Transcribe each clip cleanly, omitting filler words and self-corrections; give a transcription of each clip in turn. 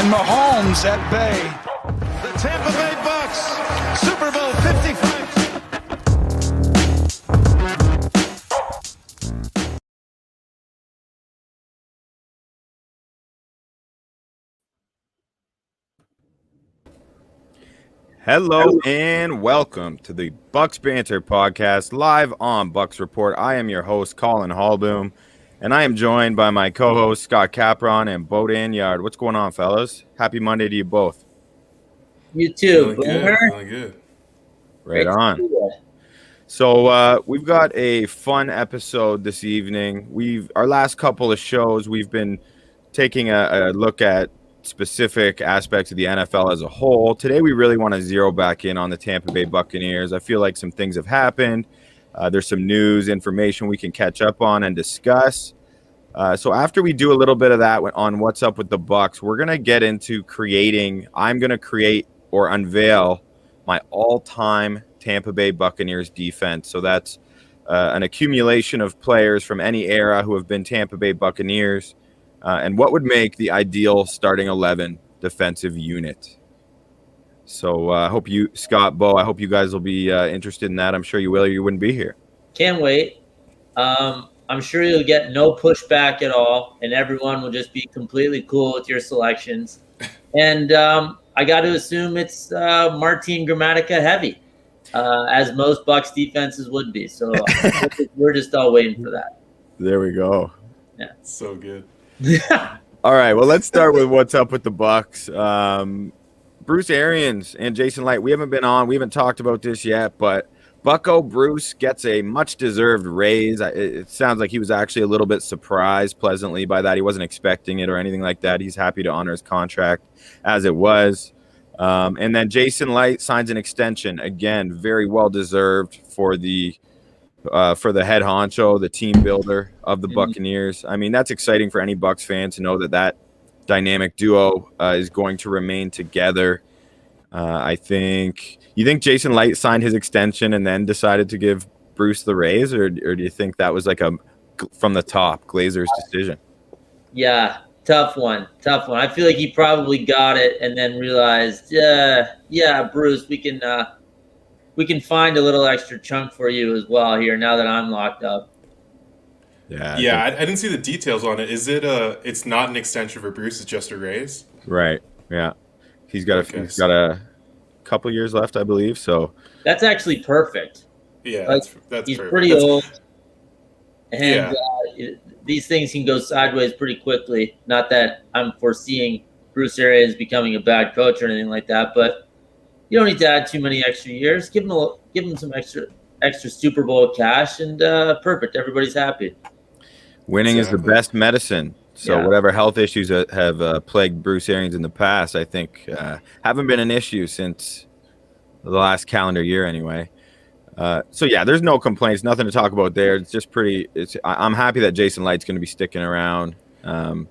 and Mahomes at bay. The Tampa Bay Bucs, Super Bowl 55. Hello and welcome to the Bucs Banter podcast live on Bucs Report. I am your host, Collin Hallboom, and I am joined by my co-hosts, Scott Capron and Bo Danyard. What's going on, fellas? Happy Monday to you both. You too, Feeling good. Right on. So we've got a fun episode this evening. Our last couple of shows, we've been taking a look at specific aspects of the NFL as a whole. Today, we really want to zero back in on the Tampa Bay Buccaneers. I feel like some things have happened. There's some news, information we can catch up on and discuss. So after we do a little bit of that on what's up with the Bucs, we're going to get into I'm going to create or unveil my all-time Tampa Bay Buccaneers defense. So that's an accumulation of players from any era who have been Tampa Bay Buccaneers. And what would make the ideal starting 11 defensive unit? So I hope you, Scott, Bo, I hope you guys will be interested in that. I'm sure you will, or you wouldn't be here. Can't wait. I'm sure you'll get no pushback at all, and everyone will just be completely cool with your selections. And I got to assume it's Martin Gramatica heavy, as most Bucs defenses would be. So we're just all waiting for that. There we go. Yeah. So good. All right, well, let's start with what's up with the Bucs. Bruce Arians and Jason Licht, we haven't been on. We haven't talked about this yet, but Bucko Bruce gets a much-deserved raise. It sounds like he was actually a little bit surprised pleasantly by that. He wasn't expecting it or anything like that. He's happy to honor his contract as it was. And then Jason Licht signs an extension. Again, very well-deserved for the head honcho, the team builder of the Buccaneers. I mean, that's exciting for any Bucs fan to know that dynamic duo is going to remain together. You think Jason Licht signed his extension and then decided to give Bruce the raise, or do you think that was like a from the top Glazer's decision? Yeah, tough one. I feel like he probably got it and then realized, Bruce, we can find a little extra chunk for you as well here now that I'm locked up. Yeah, I didn't see the details on it. Is it it's not an extension for Bruce, it's just a raise? Right. Yeah. He's got a couple years left, I believe. So that's actually perfect. Yeah, that's he's perfect. Pretty old. And these things can go sideways pretty quickly. Not that I'm foreseeing Bruce Arians becoming a bad coach or anything like that, but you don't need to add too many extra years. Give him some extra Super Bowl cash, and perfect. Everybody's happy. Winning is the best medicine. So whatever health issues that have plagued Bruce Arians in the past, I think haven't been an issue since the last calendar year anyway. There's no complaints, nothing to talk about there. It's just I'm happy that Jason Light's going to be sticking around, and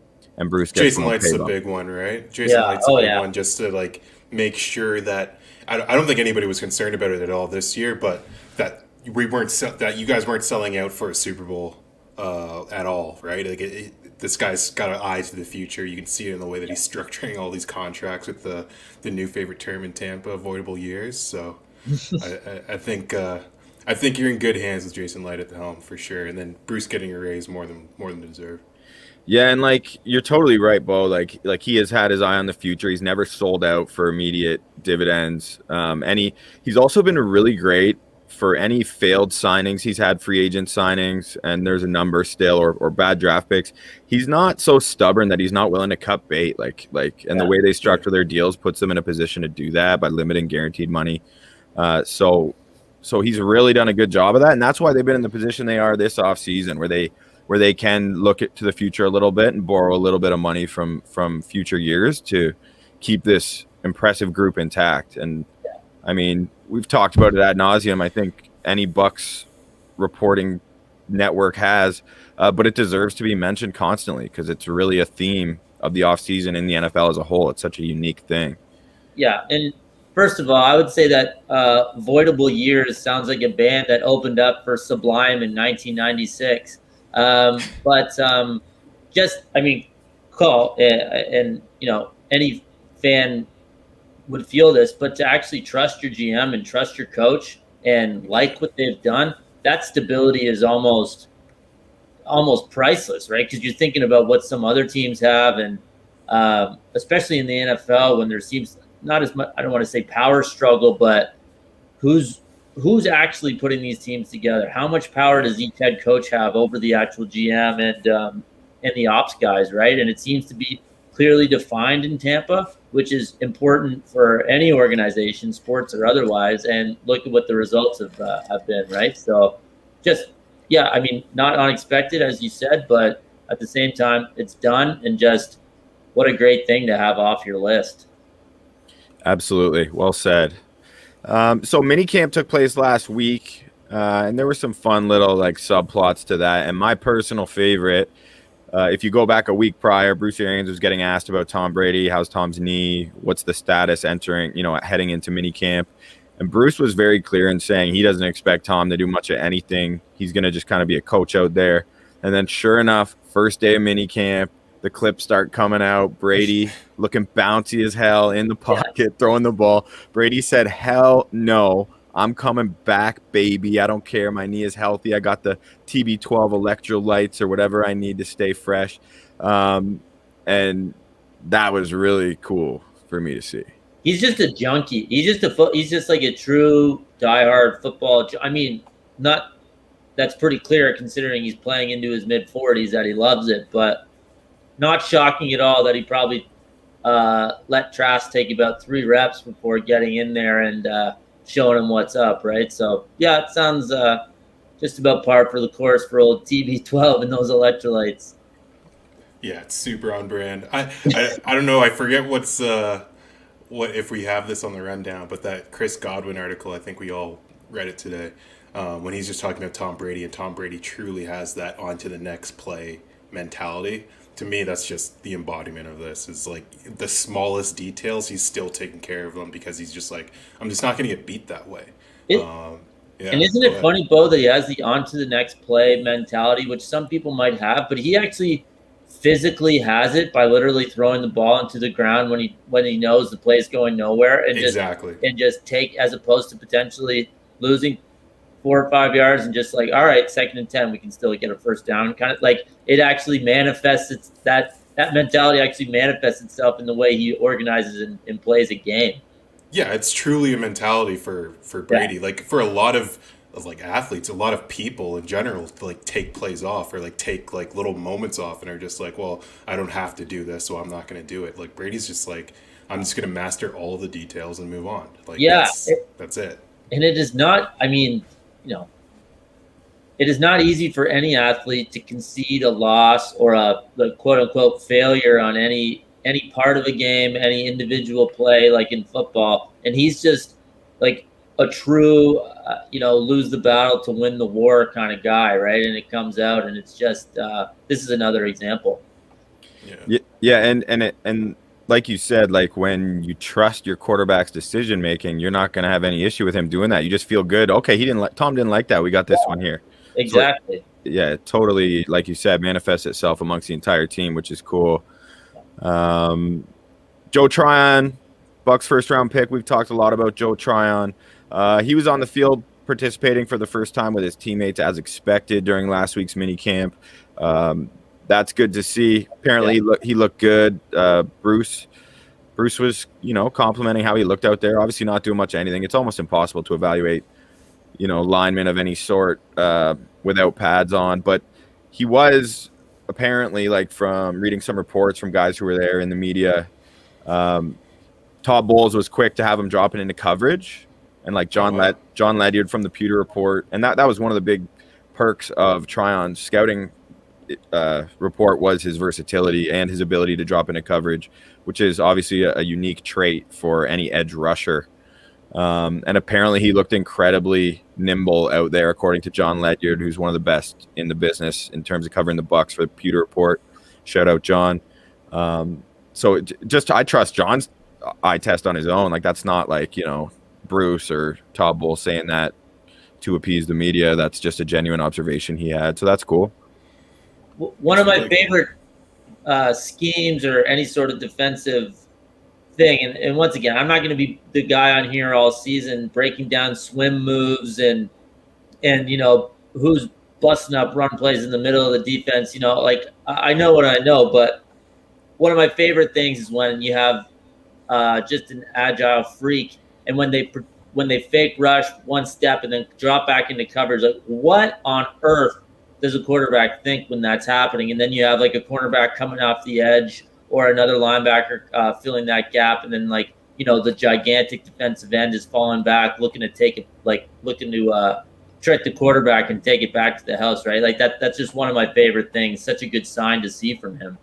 Bruce gets Jason Light's the big one, right? Jason Light's the big one, just to make sure that I don't think anybody was concerned about it at all this year, but that that you guys weren't selling out for a Super Bowl at all, right? This guy's got an eye to the future. You can see it in the way that he's structuring all these contracts with the new favorite term in Tampa, avoidable years. So I think you're in good hands with Jason Licht at the helm for sure, and then Bruce getting a raise more than deserved. Yeah, and you're totally right, Bo. Like he has had his eye on the future. He's never sold out for immediate dividends. And he's also been really great for any failed signings. He's had free agent signings, and there's a number still, or bad draft picks. He's not so stubborn that he's not willing to cut bait. The way they structure their deals puts them in a position to do that by limiting guaranteed money. So he's really done a good job of that, and that's why they've been in the position they are this offseason, where they can look to the future a little bit and borrow a little bit of money from future years to keep this impressive group intact. And I mean, we've talked about it ad nauseum. I think any Bucs reporting network has, but it deserves to be mentioned constantly because it's really a theme of the offseason in the NFL as a whole. It's such a unique thing. Yeah, and first of all, I would say that Avoidable Years sounds like a band that opened up for Sublime in 1996. Call and any fan would feel this, but to actually trust your GM and trust your coach and like what they've done, that stability is almost priceless, right? Because you're thinking about what some other teams have, and especially in the NFL when there seems not as much, I don't want to say power struggle, but who's actually putting these teams together? How much power does each head coach have over the actual GM and the ops guys, right? And it seems to be clearly defined in Tampa, which is important for any organization, sports or otherwise. And look at what the results have been, right? So just, yeah, I mean, not unexpected, as you said, but at the same time, it's done, and just what a great thing to have off your list. Absolutely. Well said. So minicamp took place last week, and there were some fun little like subplots to that. And my personal favorite, if you go back a week prior, Bruce Arians was getting asked about Tom Brady. How's Tom's knee? What's the status heading into minicamp? And Bruce was very clear in saying he doesn't expect Tom to do much of anything. He's going to just kind of be a coach out there. And then sure enough, first day of minicamp, the clips start coming out. Brady looking bouncy as hell in the pocket, throwing the ball. Brady said, "Hell no, I'm coming back, baby. I don't care. My knee is healthy. I got the TB12 electrolytes or whatever I need to stay fresh." And that was really cool for me to see. He's just a junkie. He's just like a true diehard football. I mean, that's pretty clear considering he's playing into his mid-40s that he loves it, but not shocking at all that he probably let Trask take about 3 reps before getting in there and showing him what's up, right? So, yeah, it sounds just about par for the course for old TB12 and those electrolytes. Yeah, it's super on brand. I don't know. I forget what if we have this on the rundown, but that Chris Godwin article, I think we all read it today, when he's just talking about Tom Brady, and Tom Brady truly has that on to the next play mentality. To me, that's just the embodiment of this. Is like the smallest details, he's still taking care of them because he's just like, I'm just not going to get beat that way. And isn't it funny, Bo, that he has the on to the next play mentality, which some people might have, but he actually physically has it by literally throwing the ball into the ground when he knows the play is going nowhere, and just take, as opposed to potentially losing 4 or 5 yards and just like, all right, 2nd and 10, we can still get a first down. Kind of like it actually manifests that mentality actually manifests itself in the way he organizes and plays a game. Yeah, it's truly a mentality for Brady. Yeah. Like for a lot of like athletes, a lot of people in general like take plays off or like take like little moments off and are just like, well, I don't have to do this, so I'm not going to do it. Like Brady's just like, I'm just going to master all the details and move on. Like that's it. And it is not, I mean, it is not easy for any athlete to concede a loss or a quote unquote failure on any part of a game, any individual play, like in football. And he's just like a true, lose the battle to win the war kind of guy, right? And it comes out, and it's just this is another example. Yeah, and like you said, like when you trust your quarterback's decision making, you're not going to have any issue with him doing that. You just feel good. Okay, Tom didn't like that. We got this one here. Exactly. So, yeah, totally. Like you said, manifests itself amongst the entire team, which is cool. Joe Trion, Bucs first-round pick. We've talked a lot about Joe Trion. He was on the field participating for the first time with his teammates as expected during last week's minicamp. That's good to see. Apparently, he looked good. Bruce was, complimenting how he looked out there. Obviously, not doing much of anything. It's almost impossible to evaluate, linemen of any sort without pads on. But he was apparently, like from reading some reports from guys who were there in the media, Todd Bowles was quick to have him dropping into coverage. And like John Ledyard from the Pewter Report, and that was one of the big perks of Trion's scouting report was his versatility and his ability to drop into coverage, which is obviously a unique trait for any edge rusher. And apparently he looked incredibly nimble out there, according to John Ledyard, who's one of the best in the business in terms of covering the Bucs for the Pewter Report. Shout out, John. So I trust John's eye test on his own. Like that's not like, Bruce or Todd Bowles saying that to appease the media. That's just a genuine observation he had. So that's cool. One of my favorite schemes or any sort of defensive thing. And once again, I'm not going to be the guy on here all season breaking down swim moves and who's busting up run plays in the middle of the defense. I know what I know, but one of my favorite things is when you have just an agile freak, and when they fake rush one step and then drop back into coverage, like what on earth does a quarterback think when that's happening? And then you have like a cornerback coming off the edge or another linebacker filling that gap, and then the gigantic defensive end is falling back, looking to trick the quarterback and take it back to the house, right? Like that's just one of my favorite things. Such a good sign to see from him.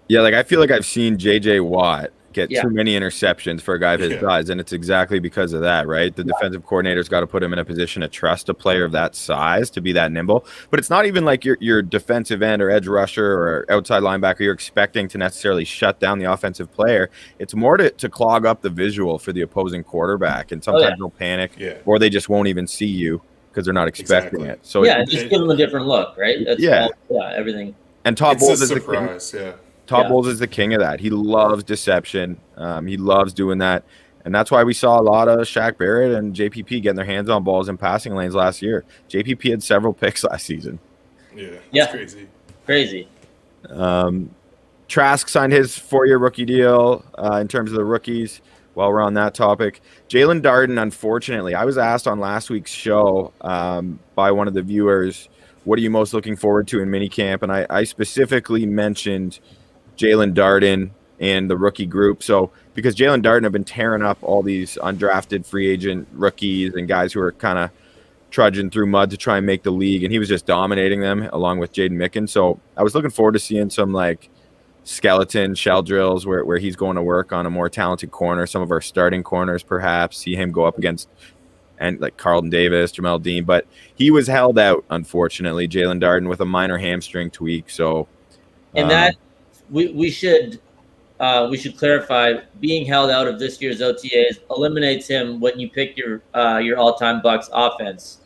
Yeah, like I feel like I've seen J.J. Watt get too many interceptions for a guy of his size, and it's exactly because of that, right? The defensive coordinator's got to put him in a position to trust a player of that size to be that nimble. But it's not even like your defensive end or edge rusher or outside linebacker you're expecting to necessarily shut down the offensive player. It's more to clog up the visual for the opposing quarterback, and sometimes they'll panic or they just won't even see you because they're not expecting it. So just give them a different look, right? That's everything. And Todd Bowles is surprise, Todd Bowles is the king of that. He loves deception. He loves doing that. And that's why we saw a lot of Shaq Barrett and JPP getting their hands on balls in passing lanes last year. JPP had several picks last season. Yeah, crazy. Trask signed his 4-year rookie deal in terms of the rookies. While we're on that topic, Jalen Darden, unfortunately, I was asked on last week's show by one of the viewers, what are you most looking forward to in minicamp? And I specifically mentioned Jalen Darden and the rookie group. So because Jalen Darden have been tearing up all these undrafted free agent rookies and guys who are kind of trudging through mud to try and make the league, and he was just dominating them along with Jaden Micken. So I was looking forward to seeing some like skeleton shell drills where he's going to work on a more talented corner, some of our starting corners perhaps, see him go up against and like Carlton Davis, Jamel Dean, but he was held out, unfortunately, Jalen Darden, with a minor hamstring tweak. So and that we should clarify, being held out of this year's OTAs eliminates him when you pick your all-time Bucs offense,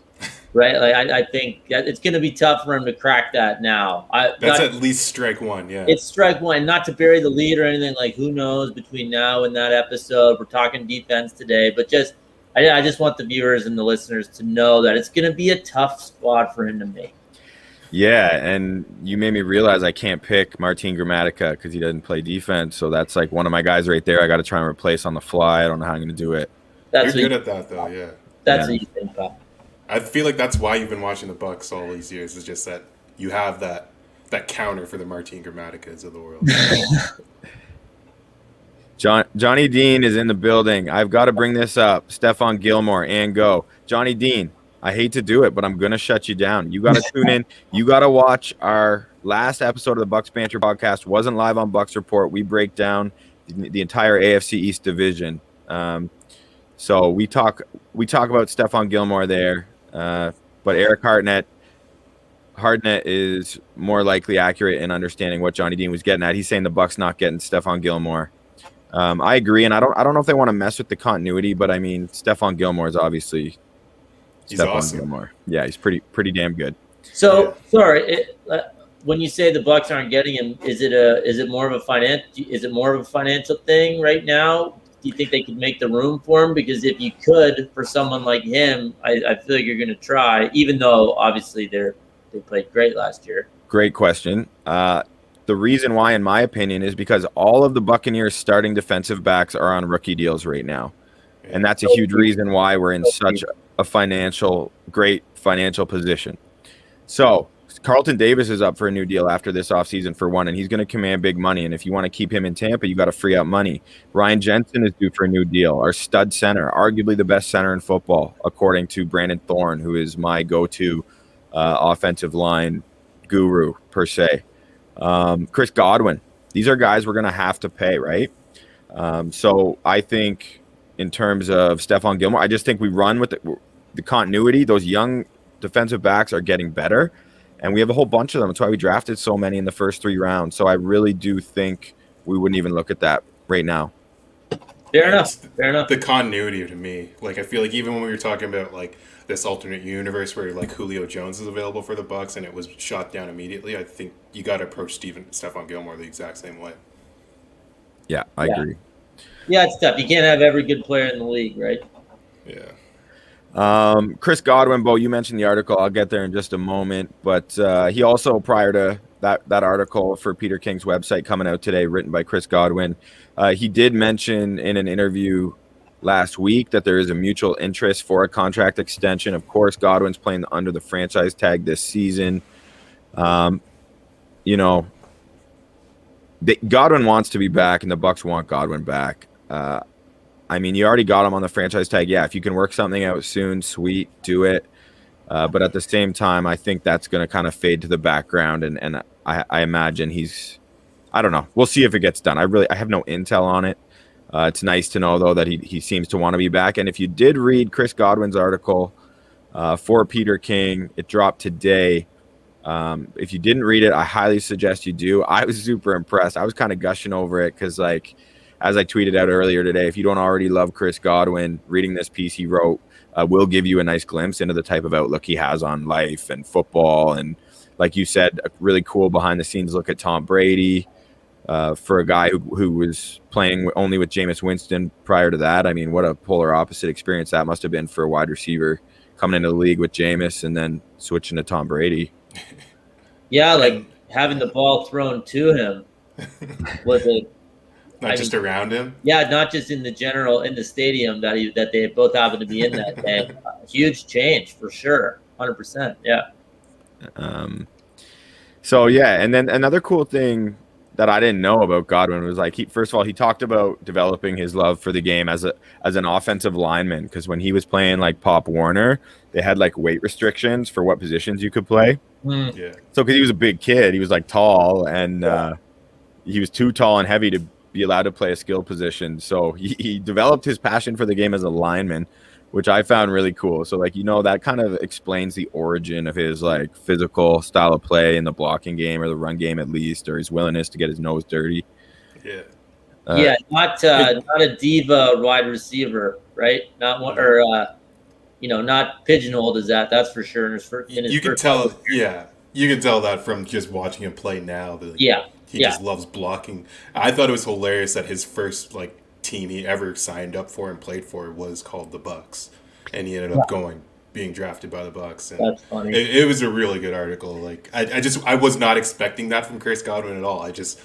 right? Like I think it's going to be tough for him to crack that now. That's at least strike one, It's strike one, not to bury the lead or anything. Like who knows between now and that episode. We're talking defense today, but I just want the viewers and the listeners to know that it's going to be a tough squad for him to make. Yeah, and you made me realize I can't pick Martin Gramatica because he doesn't play defense. So that's like one of my guys right there I got to try and replace on the fly. I don't know how I'm going to do it. You're good at that, though, yeah. That's what you think, Pop. I feel like that's why you've been watching the Bucs all these years, is just that you have that counter for the Martin Gramaticas of the world. Johnny Dean is in the building. I've got to bring this up. Stefon Gilmore and go. Johnny Dean, I hate to do it, but I'm going to shut you down. You got to tune in. You got to watch our last episode of the Bucs Banter podcast. Wasn't live on Bucs Report. We break down the entire AFC East division. So we talk about Stefon Gilmore there, but Eric Hartnett is more likely accurate in understanding what Johnny Dean was getting at. He's saying the Bucs not getting Stefon Gilmore. I agree, and I don't know if they want to mess with the continuity, but I mean Stefon Gilmore is obviously awesome. Gilmore. Yeah, he's pretty damn good. So sorry, when you say the Bucs aren't getting him, is it more of a financial thing right now? Do you think they could make the room for him? Because if you could, for someone like him, I feel like you're going to try, even though obviously they played great last year. Great question. The reason why, in my opinion, is because all of the Buccaneers starting defensive backs are on rookie deals right now. And that's a huge reason why we're in such a great financial position. So Carlton Davis is up for a new deal after this offseason for one, and he's going to command big money. And if you want to keep him in Tampa, you got to free up money. Ryan Jensen is due for a new deal. Our stud center, arguably the best center in football, according to Brandon Thorne, who is my go-to offensive line guru per se. Chris Godwin. These are guys we're going to have to pay, right? So I think in terms of Stefon Gilmore, I just think we run with the continuity. Those young defensive backs are getting better, and we have a whole bunch of them. That's why we drafted so many in the first 3 rounds. So I really do think we wouldn't even look at that right now. Fair enough. The continuity to me, like I feel like even when we were talking about like this alternate universe where like Julio Jones is available for the Bucs and it was shot down immediately, I think you got to approach Stefon Gilmore the exact same way. Yeah, I agree. Yeah, it's tough. You can't have every good player in the league, right? Yeah. Chris Godwin, Bo, you mentioned the article. I'll get there in just a moment. But he also, prior to that article for Peter King's website coming out today, written by Chris Godwin, he did mention in an interview last week that there is a mutual interest for a contract extension. Of course, Godwin's playing under the franchise tag this season. Godwin wants to be back, and the Bucs want Godwin back. I mean, you already got him on the franchise tag. Yeah, if you can work something out soon, sweet, do it. But at the same time, I think that's going to kind of fade to the background, and I imagine I don't know. We'll see if it gets done. I have no intel on it. It's nice to know, though, that he seems to want to be back. And if you did read Chris Godwin's article for Peter King, it dropped today. If you didn't read it, I highly suggest you do. I was super impressed. I was kind of gushing over it because, like, as I tweeted out earlier today, if you don't already love Chris Godwin, reading this piece he wrote will give you a nice glimpse into the type of outlook he has on life and football. And like you said, a really cool behind-the-scenes look at Tom Brady for a guy who was playing only with Jameis Winston prior to that. I mean, what a polar opposite experience that must have been for a wide receiver coming into the league with Jameis and then switching to Tom Brady. Yeah, like having the ball thrown to him was just around him. Yeah, not just in the stadium that they both happened to be in that day. Huge change for sure, 100%. Yeah. So yeah, and then another cool thing that I didn't know about Godwin was like first of all he talked about developing his love for the game as an offensive lineman, because when he was playing like Pop Warner, they had like weight restrictions for what positions you could play. Yeah. So because he was a big kid, he was like tall and he was too tall and heavy to be allowed to play a skill position. So he developed his passion for the game as a lineman, which I found really cool. So like, that kind of explains the origin of his like physical style of play in the blocking game or the run game at least, or his willingness to get his nose dirty. Yeah. Not a diva wide receiver, right? Not one, or not pigeonholed as that. That's for sure. You can tell that from just watching him play now. He just loves blocking. I thought it was hilarious that his first like team he ever signed up for and played for was called the Bucs, and he ended up being drafted by the Bucs. And that's funny. It was a really good article. Like I was not expecting that from Chris Godwin at all. I just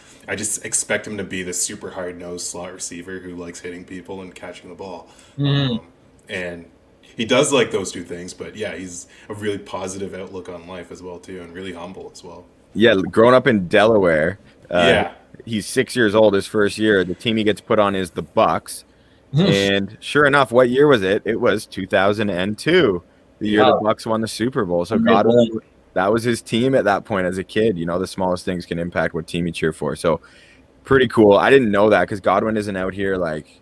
expect him to be the super hard nosed slot receiver who likes hitting people and catching the ball. And he does like those two things, but yeah, he's a really positive outlook on life as well too, and really humble as well. Yeah, growing up in Delaware. He's 6 years old. His first year, the team he gets put on is the Bucs, and sure enough, what year was it? It was 2002, the year the Bucs won the Super Bowl. So Godwin, that was his team at that point as a kid. The smallest things can impact what team you cheer for. So pretty cool. I didn't know that because Godwin isn't out here like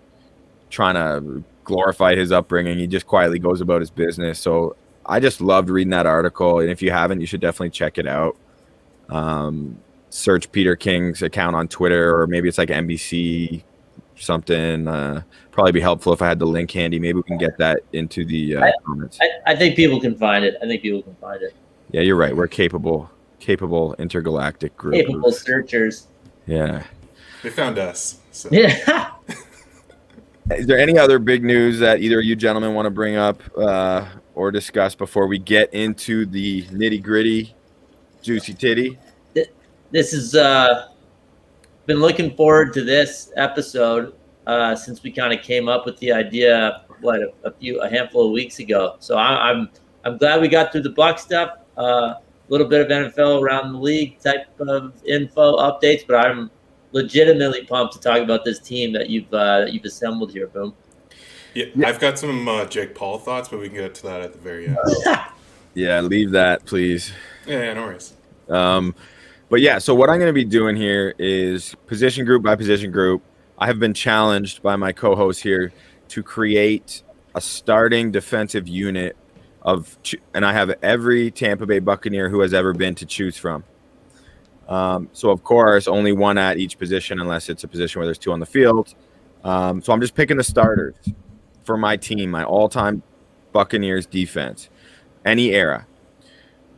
trying to glorify his upbringing. He just quietly goes about his business. So I just loved reading that article, and if you haven't, you should definitely check it out. Search Peter King's account on Twitter, or maybe it's like NBC something. Probably be helpful if I had the link handy. Maybe we can get that into the comments. I think people can find it. Yeah, you're right. We're capable intergalactic group. Capable searchers. Yeah. They found us. So. Yeah. Is there any other big news that either of you gentlemen want to bring up or discuss before we get into the nitty-gritty, juicy titty? This is been looking forward to this episode since we kind of came up with the idea a handful of weeks ago. So I'm glad we got through the Bucs stuff. A little bit of NFL around the league type of info updates, but I'm legitimately pumped to talk about this team that you've assembled here. Boom. Yeah, I've got some Jake Paul thoughts, but we can get to that at the very end. Yeah, leave that, please. Yeah, no worries. But yeah, so what I'm going to be doing here is position group by position group. I have been challenged by my co-host here to create a starting defensive unit and I have every Tampa Bay Buccaneer who has ever been to choose from. So of course, only one at each position, unless it's a position where there's two on the field. So I'm just picking the starters for my team, my all-time Buccaneers defense, any era.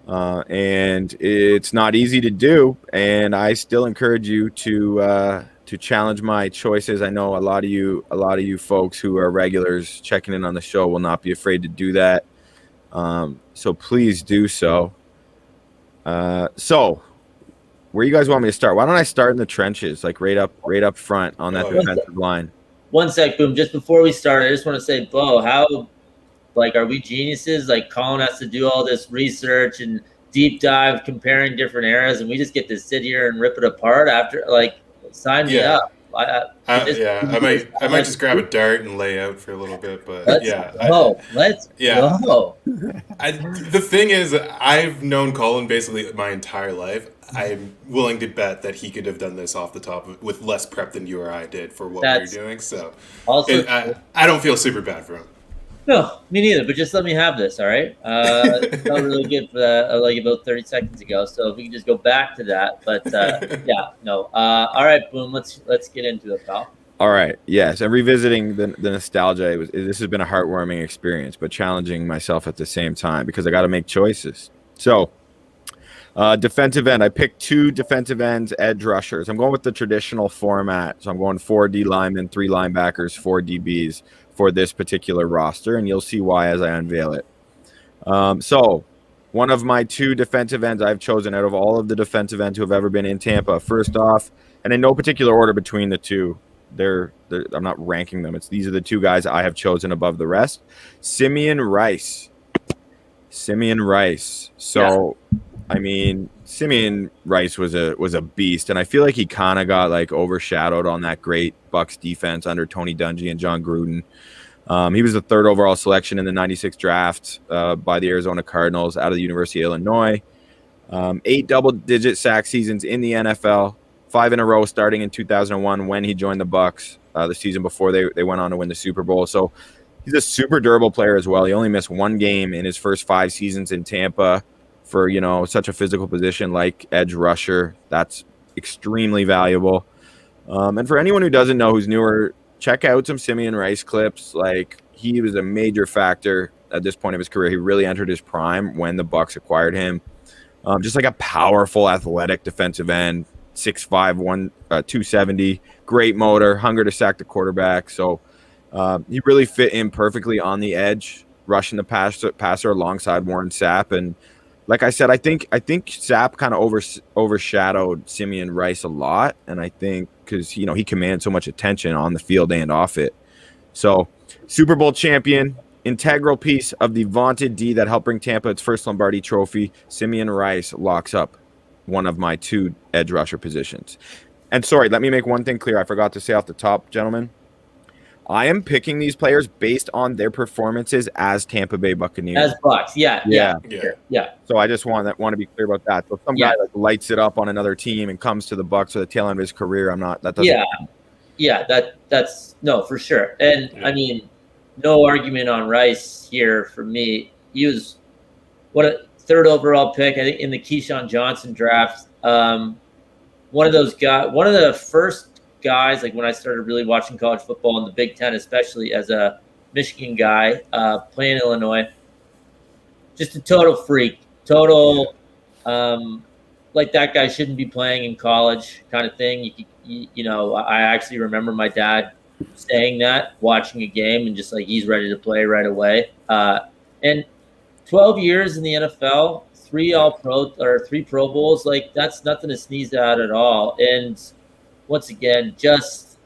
And it's not easy to do, and I still encourage you to challenge my choices. I know a lot of you folks who are regulars checking in on the show will not be afraid to do that. So please do so. So where you guys want me to start? Why don't I start in the trenches, like right up front on that defensive line? One sec, Boom. Just before we start, I just want to say, Bo, how, like, are we geniuses? Like, Collin has to do all this research and deep dive comparing different eras, and we just get to sit here and rip it apart after, like, sign me up. I might just grab a dart and lay out for a little bit, but let's go. The thing is, I've known Collin basically my entire life. I'm willing to bet that he could have done this off the top with less prep than you or I did for what we were doing. So also, I don't feel super bad for him. No, me neither. But just let me have this, all right? It felt really good like about 30 seconds ago. So if we can just go back to that. But all right, Boom. Let's get into it, pal. All right. Yes, and revisiting the nostalgia. This has been a heartwarming experience, but challenging myself at the same time because I got to make choices. So, defensive end. I picked 2 defensive ends, edge rushers. I'm going with the traditional format. So I'm going 4 D linemen, 3 linebackers, 4 DBs for this particular roster, and you'll see why as I unveil it. So one of my 2 defensive ends I've chosen out of all of the defensive ends who have ever been in Tampa. First off, and in no particular order between the 2, I'm not ranking them. These are the 2 guys I have chosen above the rest. Simeon Rice. So, yeah. I mean, Simeon Rice was a beast, and I feel like he kind of got like overshadowed on that great Bucs defense under Tony Dungy and John Gruden. He was the 3rd overall selection in the 96 draft by the Arizona Cardinals out of the University of Illinois. 8 double-digit sack seasons in the NFL, 5 in a row starting in 2001 when he joined the Bucs the season before they went on to win the Super Bowl. So he's a super durable player as well. He only missed 1 game in his first 5 seasons in Tampa for, such a physical position like edge rusher. That's extremely valuable. And for anyone who doesn't know, who's newer, check out some Simeon Rice clips. Like, he was a major factor at this point of his career. He really entered his prime when the Bucs acquired him. Just like a powerful, athletic defensive end, 6'5", 270, great motor, hunger to sack the quarterback. So he really fit in perfectly on the edge, rushing the passer alongside Warren Sapp. And like I said, I think Sapp kind of overshadowed Simeon Rice a lot, and I think because he commands so much attention on the field and off it. So, Super Bowl champion, integral piece of the vaunted D that helped bring Tampa its first Lombardi trophy. Simeon Rice locks up one of my 2 edge rusher positions. And sorry, let me make one thing clear. I forgot to say off the top, gentlemen. I am picking these players based on their performances as Tampa Bay Buccaneers. As Bucs, yeah. So I just want to be clear about that. So if some guy like lights it up on another team and comes to the Bucs for the tail end of his career, that doesn't. That's no, for sure. And I mean, no argument on Rice here for me. He was a 3rd overall pick, I think, in the Keyshawn Johnson draft. One of those guys, one of the first guys, like when I started really watching college football in the Big Ten, especially as a Michigan guy playing Illinois, just a total freak, like that guy shouldn't be playing in college kind of thing. I actually remember my dad saying that, watching a game, and just like, he's ready to play right away. And 12 years in the NFL, 3 All-Pro or 3 Pro Bowls, like, that's nothing to sneeze at all. And once again, just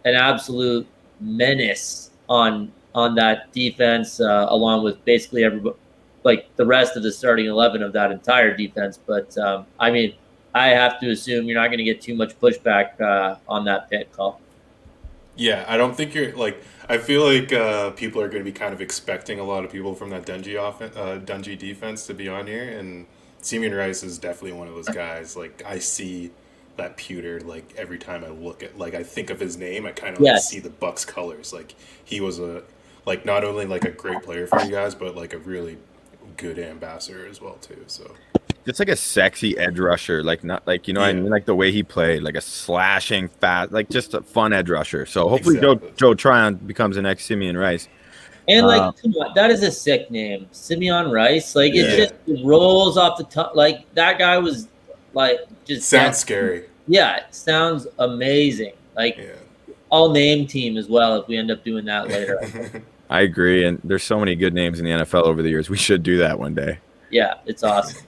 an absolute menace on that defense, along with basically everybody, like the rest of the starting 11 of that entire defense. But I mean, I have to assume you're not going to get too much pushback on that pick call. Yeah, I don't think you're like. I feel like people are going to be kind of expecting a lot of people from that Dungy defense to be on here, and Simeon Rice is definitely one of those guys. Like, I see that pewter, like, every time I look at, like, I think of his name, I kind of like see the Bucs colors. Like, he was not only like a great player for you guys, but like a really good ambassador as well too. So just like a sexy edge rusher, like, not like, I mean, like the way he played, like a slashing fast, like just a fun edge rusher. So hopefully Joe Trion becomes the next Simeon Rice. And like, come on, that is a sick name, Simeon Rice. Like, it just rolls off the tongue. Like, that guy was like, just sounds scary. Yeah, it sounds amazing. all name team as well if we end up doing that later. I agree, and there's so many good names in the NFL over the years. We should do that one day. Yeah, it's awesome.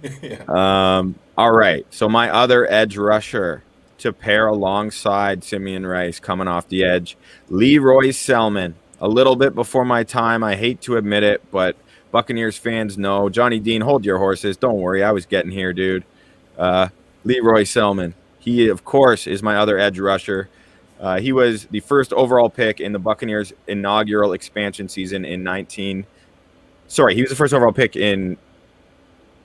All right, so my other edge rusher to pair alongside Simeon Rice coming off the edge, Leroy Selman. A little bit before my time. I hate to admit it, but Buccaneers fans know. Johnny Dean, hold your horses. Don't worry, I was getting here, dude. Leroy Selman. He, of course, is my other edge rusher. He was the first overall pick in the Buccaneers' inaugural expansion season in he was the first overall pick in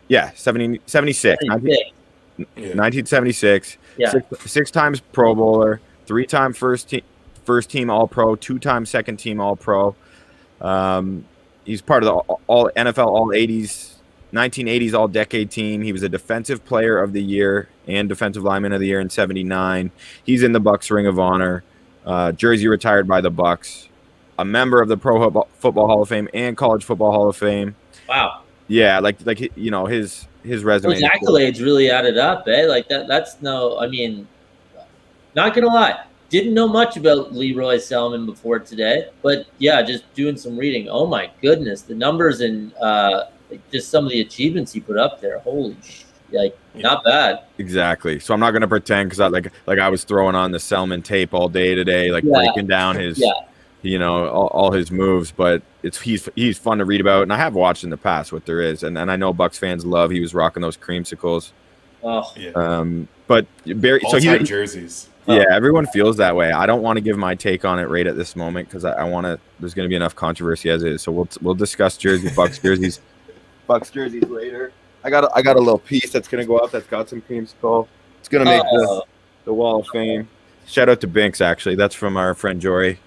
76. 1976. Yeah. Six times Pro Bowler, 3-time first team All-Pro, 2-time second team All-Pro. He's part of the all NFL All 80s, 1980s All Decade team. He was a Defensive Player of the Year and Defensive Lineman of the Year in '79. He's in the Bucs Ring of Honor. Jersey retired by the Bucs. A member of the Pro Football Hall of Fame and College Football Hall of Fame. Wow. Yeah, his resume. Those accolades really added up, eh? That's not gonna lie. Didn't know much about Leroy Selman before today, but yeah, just doing some reading. Oh my goodness, the numbers and just some of the achievements he put up there. Holy not bad. Exactly. So I'm not gonna pretend because I was throwing on the Selman tape all day today, breaking down his all his moves, but he's fun to read about, and I have watched in the past what there is, and I know Bucs fans love. He was rocking those creamsicles. Oh yeah. But Barry, all-time jerseys. Yeah, everyone feels that way. I don't want to give my take on it right at this moment because I want to. There's going to be enough controversy as it is, so we'll discuss Bucs jerseys later. I got a little piece that's going to go up that's got some creamsicle. It's going to make the Wall of Fame. Shout out to Binks, actually. That's from our friend Jory.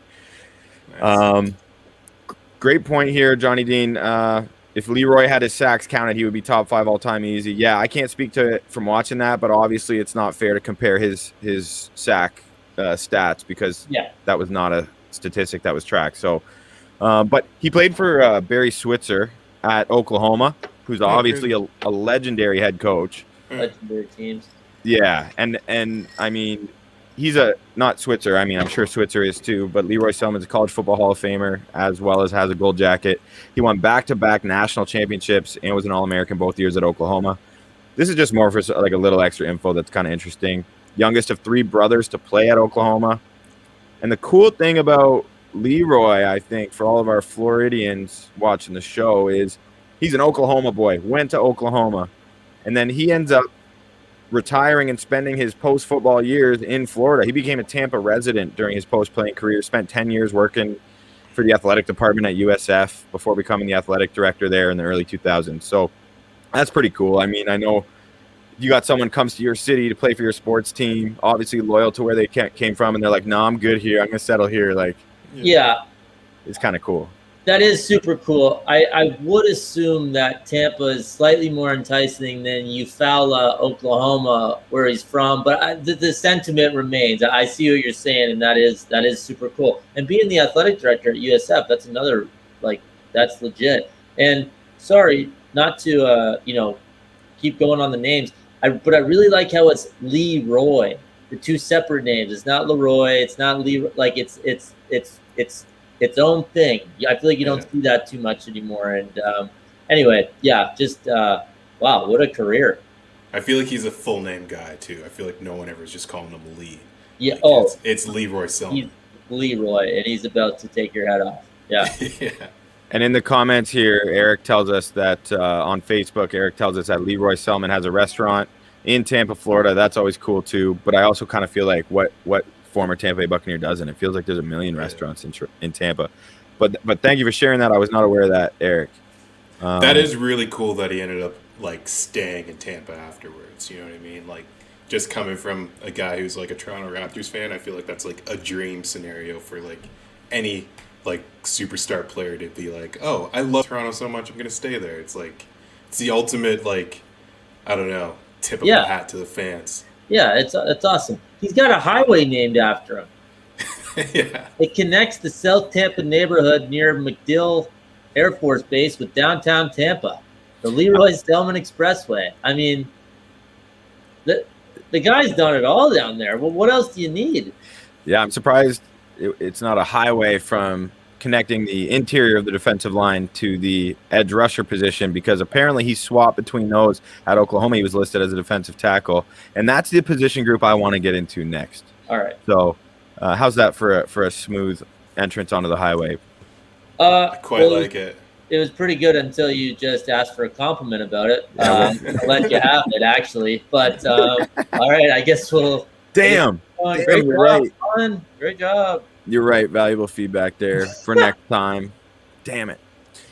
Nice. Great point here, Johnny Dean. If Leroy had his sacks counted, he would be top 5 all-time easy. Yeah, I can't speak to it from watching that, but obviously it's not fair to compare his sack stats because that was not a statistic that was tracked. So, but he played for Barry Switzer at Oklahoma, who's obviously a legendary head coach. Legendary teams. Yeah, and I mean, he's not Switzer. I mean, I'm sure Switzer is too, but Leroy Selman's a College Football Hall of Famer as well as has a gold jacket. He won back-to-back national championships and was an All-American both years at Oklahoma. This is just more for a little extra info that's kind of interesting. Youngest of 3 brothers to play at Oklahoma. And the cool thing about Leroy, I think, for all of our Floridians watching the show is he's an Oklahoma boy, went to Oklahoma, and then he ends up retiring and spending his post-football years in Florida. He became a Tampa resident during his post-playing career, spent 10 years working for the athletic department at USF before becoming the athletic director there in the early 2000s. So that's pretty cool. I mean, I know you got someone comes to your city to play for your sports team, obviously loyal to where they came from, and they're like, no, I'm good here. I'm going to settle here. Yeah. It's kind of cool. That is super cool. I would assume that Tampa is slightly more enticing than Eufaula, Oklahoma, where he's from. But the sentiment remains. I see what you're saying, and that is super cool. And being the athletic director at USF, that's another that's legit. And sorry, not to keep going on the names, but I really like how it's Leroy. The 2 separate names. It's not Leroy. It's not Leroy. It's its own thing. I feel like you don't see that too much anymore. And anyway, wow, what a career. I feel like he's a full name guy too. I feel like no one ever is just calling him Lee. Yeah. It's Leroy Selman. He's Leroy, and he's about to take your head off. Yeah. Yeah. And in the comments here, Eric tells us that on Facebook, that Leroy Selman has a restaurant in Tampa, Florida. That's always cool too. But I also kind of feel like what former Tampa Bay Buccaneer doesn't. It feels like there's a million restaurants in Tampa. But thank you for sharing that. I was not aware of that, Eric. That is really cool that he ended up staying in Tampa afterwards. You know what I mean? Just coming from a guy who's a Toronto Raptors fan, I feel like that's a dream scenario for any superstar player to be oh, I love Toronto so much, I'm gonna stay there. It's it's the ultimate I don't know, tip of the hat to the fans. Yeah, it's awesome. He's got a highway named after him. Yeah. It connects the South Tampa neighborhood near MacDill Air Force Base with downtown Tampa, the Leroy Selman Expressway. I mean, the guy's done it all down there. Well, what else do you need? Yeah, I'm surprised it's not a highway from connecting the interior of the defensive line to the edge rusher position, because apparently he swapped between those at Oklahoma. He was listed as a defensive tackle, and that's the position group I want to get into next. All right. So how's that for a smooth entrance onto the highway? I quite like it. It was pretty good until you just asked for a compliment about it. I'll let you have it, actually. But all right, I guess we'll. Damn. Great job, right. Collin. Great job. You're right. Valuable feedback there for next time. Damn it.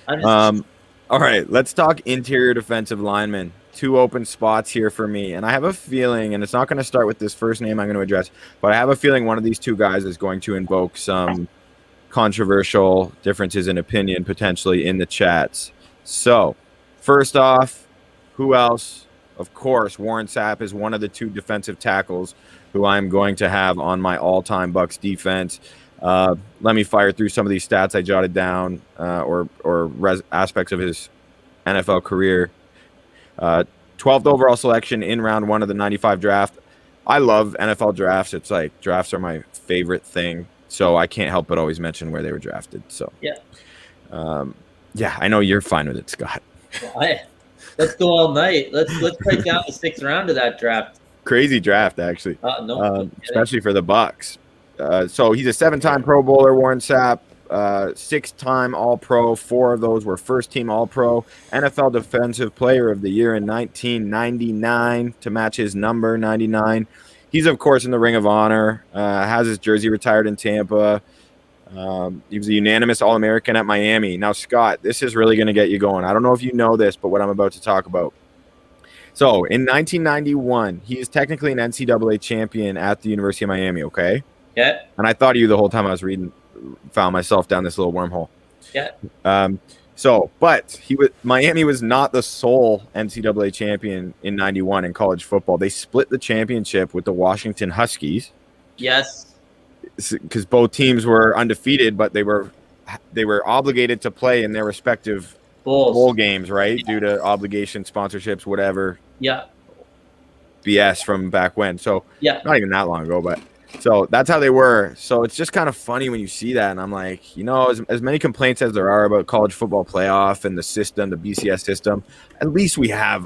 All right, let's talk interior defensive linemen. 2 open spots here for me, and I have a feeling, and it's not going to start with this first name I'm going to address, but I have a feeling one of these 2 guys is going to invoke some controversial differences in opinion potentially in the chats. So, first off, who else? Of course, Warren Sapp is one of the 2 defensive tackles who I'm going to have on my all-time Bucs defense. Let me fire through some of these stats I jotted down, or aspects of his NFL career. 12th overall selection in round 1 of the 95 draft. I love NFL drafts. It's like drafts are my favorite thing, so I can't help but always mention where they were drafted. So yeah, I know you're fine with it, Scott. Let's go all night. Let's break down the 6th round of that draft. Crazy draft, actually. No, especially for the Bucs. So he's a 7-time Pro Bowler, Warren Sapp. 6-time All-Pro. 4 of those were first-team All-Pro. NFL Defensive Player of the Year in 1999 to match his number, 99. He's, of course, in the Ring of Honor. Has his jersey retired in Tampa. He was a unanimous All-American at Miami. Now, Scott, this is really going to get you going. I don't know if you know this, but what I'm about to talk about. So, in 1991, he is technically an NCAA champion at the University of Miami, okay? Yeah. And I thought of you the whole time I was reading, found myself down this little wormhole. Yeah. But Miami was not the sole NCAA champion in 91 in college football. They split the championship with the Washington Huskies. Yes. Because both teams were undefeated, but they were obligated to play in their respective bowl games, right? Yeah. Due to obligation, sponsorships, whatever. Yeah. BS from back when. So yeah, not even that long ago, but so that's how they were. So it's just kind of funny when you see that, and I'm like, as many complaints as there are about college football playoff and the system, the BCS system, at least we have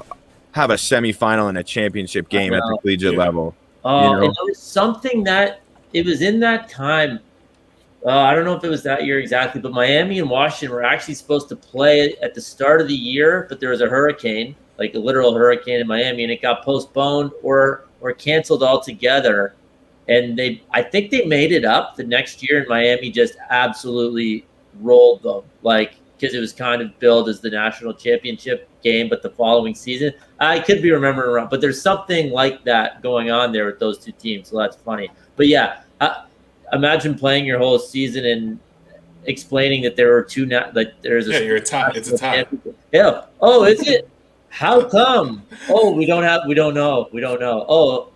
a semifinal and a championship game at the collegiate level. And it was something that it was in that time. I don't know if it was that year exactly, but Miami and Washington were actually supposed to play at the start of the year, but there was a hurricane, like a literal hurricane in Miami, and it got postponed or canceled altogether. And I think they made it up the next year, and Miami just absolutely rolled them, because it was kind of billed as the national championship game, but the following season, I could be remembering wrong, but there's something like that going on there with those 2 teams, so that's funny. But yeah, imagine playing your whole season and explaining that there are 2 now. There's a you're a tie. It's a tie. Yeah. Oh, is it? How come? Oh, we don't know. Oh.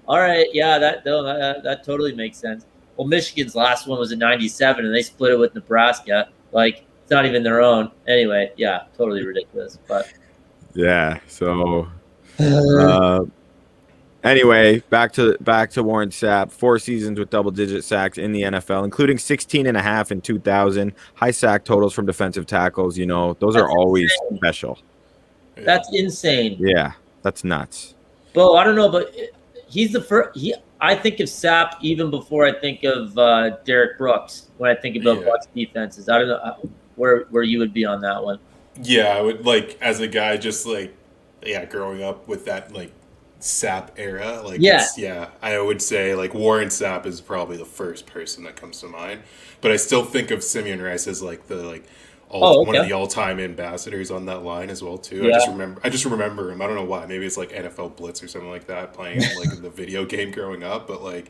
All right, yeah, that totally makes sense. Well, Michigan's last one was in 97, and they split it with Nebraska. It's not even their own. Anyway, yeah, totally ridiculous. But yeah, so anyway, back to Warren Sapp. 4 seasons with double-digit sacks in the NFL, including 16.5 in 2000. High sack totals from defensive tackles. Those are always special. That's insane. Yeah, that's nuts. Bo, I don't know, but he's the first. I think of Sapp even before I think of Derek Brooks when I think about Bucs defenses. I don't know where you would be on that one. Yeah, I would as a guy just growing up with that Sapp era. I would say Warren Sapp is probably the first person that comes to mind. But I still think of Simeon Rice as one of the all-time ambassadors on that line as well too. Yeah. I just remember him. I don't know why. Maybe it's NFL Blitz or something like that, playing in the video game growing up. But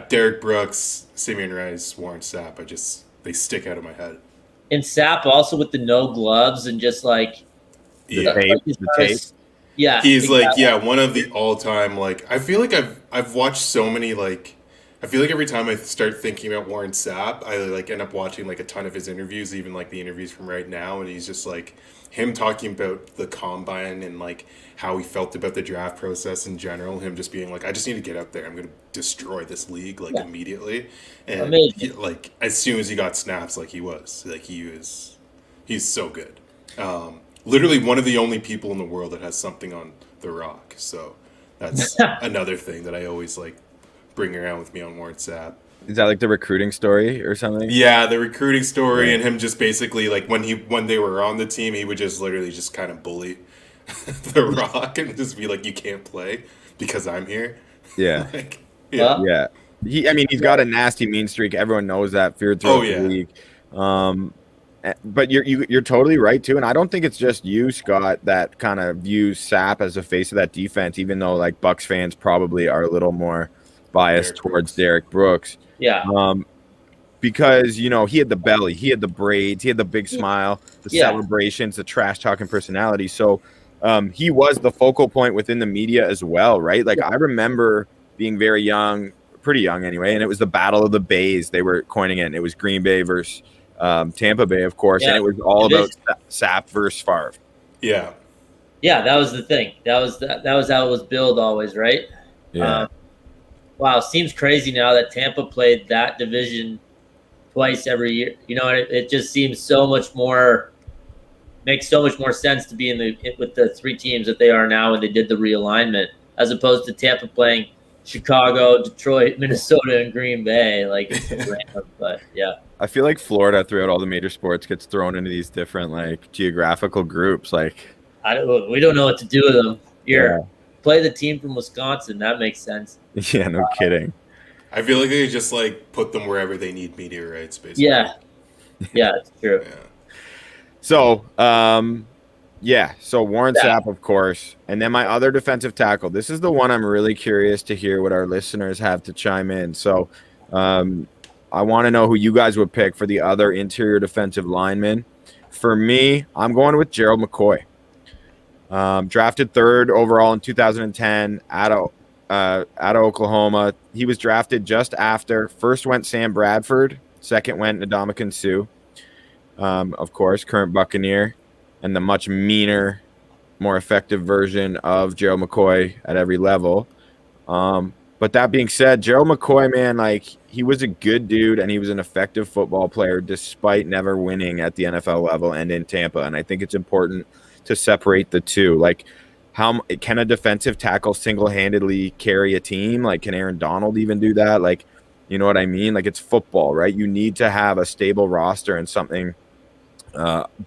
Derek Brooks, Simeon Rice, Warren Sapp. They stick out of my head. And Sapp also with the no gloves and just the tape. Yeah, he's exactly. One of the all-time. I feel like I've watched so many I feel like every time I start thinking about Warren Sapp, I end up watching a ton of his interviews, even the interviews from right now, and he's just him talking about the combine and like how he felt about the draft process in general, him just being like, I just need to get out there. I'm going to destroy this league like immediately. And he, like as soon as he got snaps, like he's so good. Literally one of the only people in the world that has something on The Rock. So that's another thing that I always like bring around with me on Warren Sapp. Is that like the recruiting story or something? Yeah, the recruiting story, and him just basically like when they were on the team, he would just literally just kind of bully The Rock and just be like, "You can't play because I'm here." Yeah, like, yeah. He's got a nasty mean streak. Everyone knows that. Feared throughout the league. But you're totally right too, and I don't think it's just you, Scott, that kind of views Sapp as a face of that defense. Even though like Bucs fans probably are a little more biased towards Derek Brooks. Yeah. Because, he had the belly, he had the braids, he had the big smile, the celebrations, the trash talking personality. So he was the focal point within the media as well, right? Like I remember being very young, pretty young anyway, and it was the Battle of the Bays. They were coining it. And it was Green Bay versus Tampa Bay, of course, and it was all about Sapp versus Favre. Yeah, that was the thing. That was how it was billed always, right? Yeah. Wow, seems crazy now that Tampa played that division twice every year. It just seems makes so much more sense to be with the three teams that they are now when they did the realignment, as opposed to Tampa playing Chicago, Detroit, Minnesota, and Green Bay. Like it's random, but yeah. I feel like Florida throughout all the major sports gets thrown into these different like geographical groups. Like we don't know what to do with them. Play the team from Wisconsin. That makes sense. Yeah, no kidding. I feel like they just like put them wherever they need media rights, basically. Yeah, it's true. Yeah. So, so Warren Sapp, of course, and then my other defensive tackle. This is the one I'm really curious to hear what our listeners have to chime in. So, I want to know who you guys would pick for the other interior defensive lineman. For me, I'm going with Gerald McCoy. Drafted 3rd overall in 2010 out of Oklahoma. He was drafted just after. First went Sam Bradford. Second went Ndamukong Suh. Of course, current Buccaneer, and the much meaner, more effective version of Gerald McCoy at every level. But that being said, Gerald McCoy, man, like he was a good dude and he was an effective football player despite never winning at the NFL level and in Tampa. And I think it's important to separate the two. Like, how can a defensive tackle single-handedly carry a team? Like, can Aaron Donald even do that? Like, you know what I mean? Like, it's football, right? You need to have a stable roster and something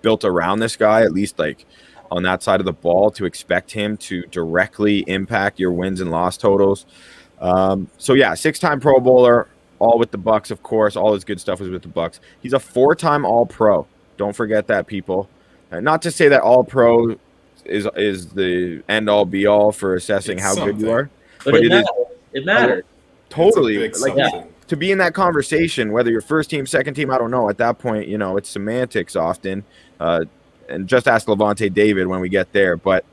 built around this guy, at least like on that side of the ball, to expect him to directly impact your wins and loss totals. 6-time Pro Bowler, all with the Bucs, of course. All his good stuff was with the Bucs. He's a 4-time All-Pro. Don't forget that, people. Not to say that All-Pro is the end-all, be-all for assessing how good you are, but it matters. Totally. To be in that conversation, whether you're first team, second team, I don't know. At that point, it's semantics often. And just ask Lavonte David when we get there. But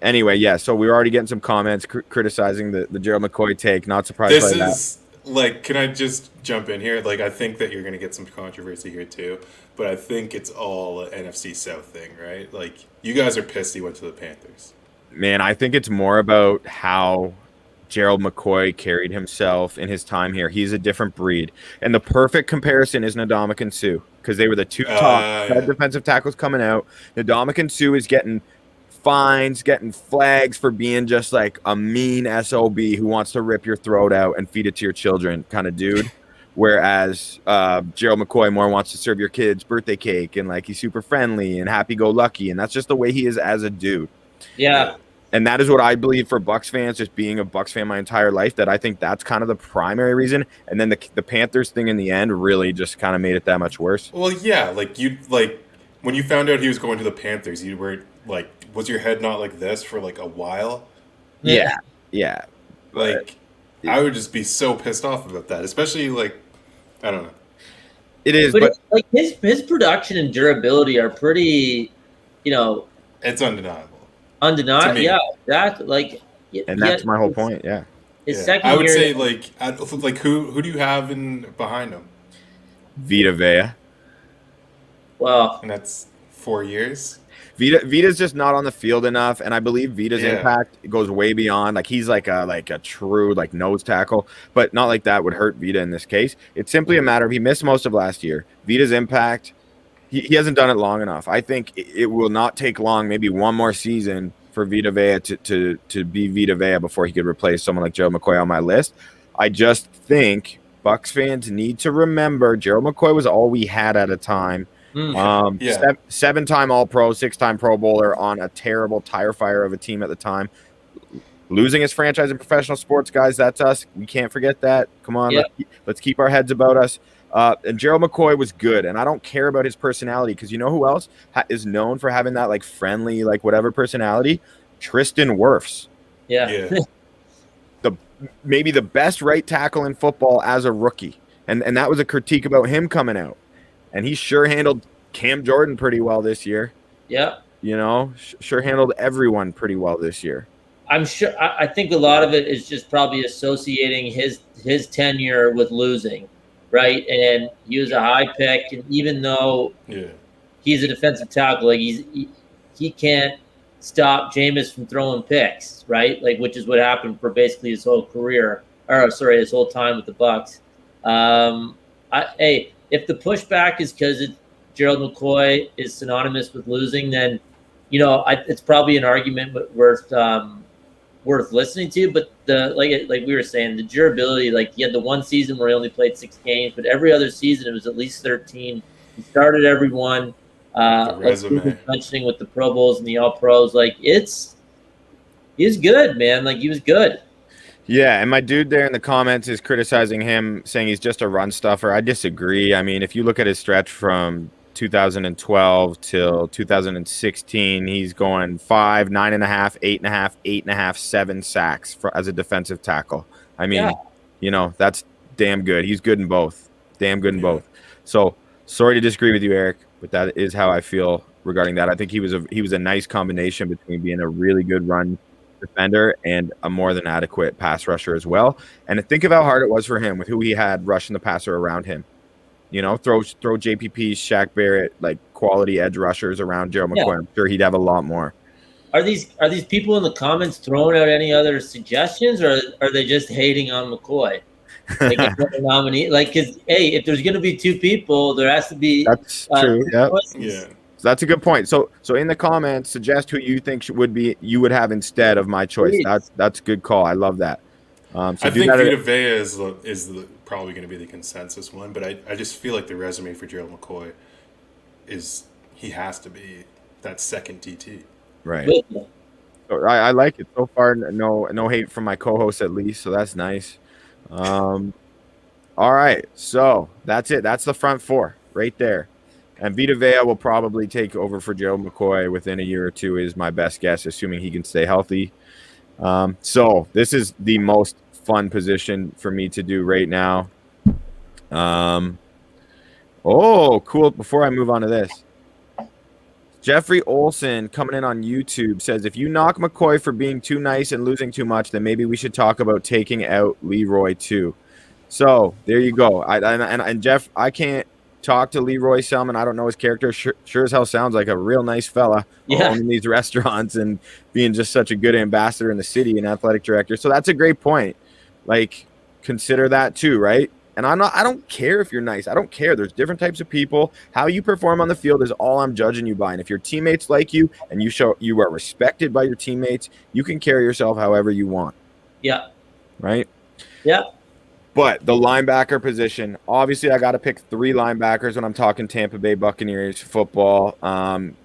anyway, yeah. So we're already getting some comments criticizing the Gerald McCoy take. Not surprised by that. Like, can I just jump in here? Like, I think that you're going to get some controversy here too, but I think it's all an NFC South thing, right? Like, you guys are pissed he went to the Panthers. Man, I think it's more about how Gerald McCoy carried himself in his time here. He's a different breed. And the perfect comparison is Ndamukong Suh, because they were the two top defensive tackles coming out. Ndamukong Suh is getting fines, getting flags for being just like a mean SOB who wants to rip your throat out and feed it to your children kind of dude. Whereas Gerald McCoy more wants to serve your kids birthday cake and like he's super friendly and happy-go-lucky. And that's just the way he is as a dude. Yeah. And that is what I believe for Bucs fans, just being a Bucs fan my entire life, that I think that's kind of the primary reason. And then the Panthers thing in the end really just kind of made it that much worse. Well, yeah, when you found out he was going to the Panthers, you were like, was your head not like this for like a while? Yeah. Like, I would just be so pissed off about that, especially like, I don't know. It is, but like his production and durability are pretty, it's undeniable. Yeah, that like, and that's my whole point. Yeah, second I would year, say like who do you have in behind him? Vita Vea. Well, and that's 4 years. Vita's just not on the field enough, and I believe Vita's impact goes way beyond. Like he's like a true like nose tackle, but not like that would hurt Vita in this case. It's simply a matter of he missed most of last year. Vita's impact, he hasn't done it long enough. I think it will not take long, maybe one more season for Vita Vea to be Vita Vea before he could replace someone like Gerald McCoy on my list. I just think Bucs fans need to remember Gerald McCoy was all we had at a time. 7-time All-Pro, 6-time Pro Bowler on a terrible tire fire of a team at the time. Losing his franchise in professional sports, guys, that's us. We can't forget that. Come on, let's keep our heads about us. And Gerald McCoy was good, and I don't care about his personality because you know who else is known for having that like friendly, like whatever personality? Tristan Wirfs. Yeah. Maybe the best right tackle in football as a rookie, and that was a critique about him coming out. And he sure handled Cam Jordan pretty well this year. Yeah. You know, sure handled everyone pretty well this year. I'm sure. I think a lot of it is just probably associating his tenure with losing, right? And he was a high pick, and even though he's a defensive tackle, like he can't stop Jameis from throwing picks, right? Like which is what happened for basically his whole career, his whole time with the Bucs. If the pushback is because Gerald McCoy is synonymous with losing, then, it's probably an argument worth listening to. But like we were saying, the durability, like he had the one season where he only played 6 games, but every other season it was at least 13. He started every one. Like mentioning with the Pro Bowls and the All Pros, like he's good, man. Like he was good. Yeah, and my dude there in the comments is criticizing him, saying he's just a run stuffer. I disagree. I mean, if you look at his stretch from 2012 till 2016, he's going 5, 9.5, 8.5, 8.5, 7 sacks as a defensive tackle. I mean, that's damn good. He's good in both. Damn good in both. So sorry to disagree with you, Eric, but that is how I feel regarding that. I think he was a nice combination between being a really good run defender and a more than adequate pass rusher as well. And think of how hard it was for him with who he had rushing the passer around him. Throw JPP, Shaq Barrett, like quality edge rushers around Gerald McCoy. I'm sure he'd have a lot more. Are these people in the comments throwing out any other suggestions, or are they just hating on McCoy? Like a nominee, because if there's going to be 2 people, there has to be. That's true. Yeah. Yeah. So that's a good point. So in the comments, suggest who you think you would have instead of my choice. Please. That's a good call. I love that. I think Vita Vea is probably going to be the consensus one, but I just feel like the resume for Gerald McCoy he has to be that second DT. Right. So I like it so far. No hate from my co-host at least, so that's nice. All right, so that's it. That's the front 4 right there. And Vita Vea will probably take over for Gerald McCoy within a year or 2 is my best guess, assuming he can stay healthy. So this is the most fun position for me to do right now. Cool. Before I move on to this, Jeffrey Olson coming in on YouTube says, if you knock McCoy for being too nice and losing too much, then maybe we should talk about taking out Leroy too. So there you go. And Jeff, I can't talk to Leroy Selman. I don't know his character. Sure as hell sounds like a real nice fella owning these restaurants and being just such a good ambassador in the city and athletic director. So that's a great point. Like, consider that too, right? And I don't care if you're nice. I don't care. There's different types of people. How you perform on the field is all I'm judging you by. And if your teammates like you and you are respected by your teammates, you can carry yourself however you want. Yeah. Right? Yeah. But the linebacker position, obviously I got to pick 3 linebackers when I'm talking Tampa Bay Buccaneers football.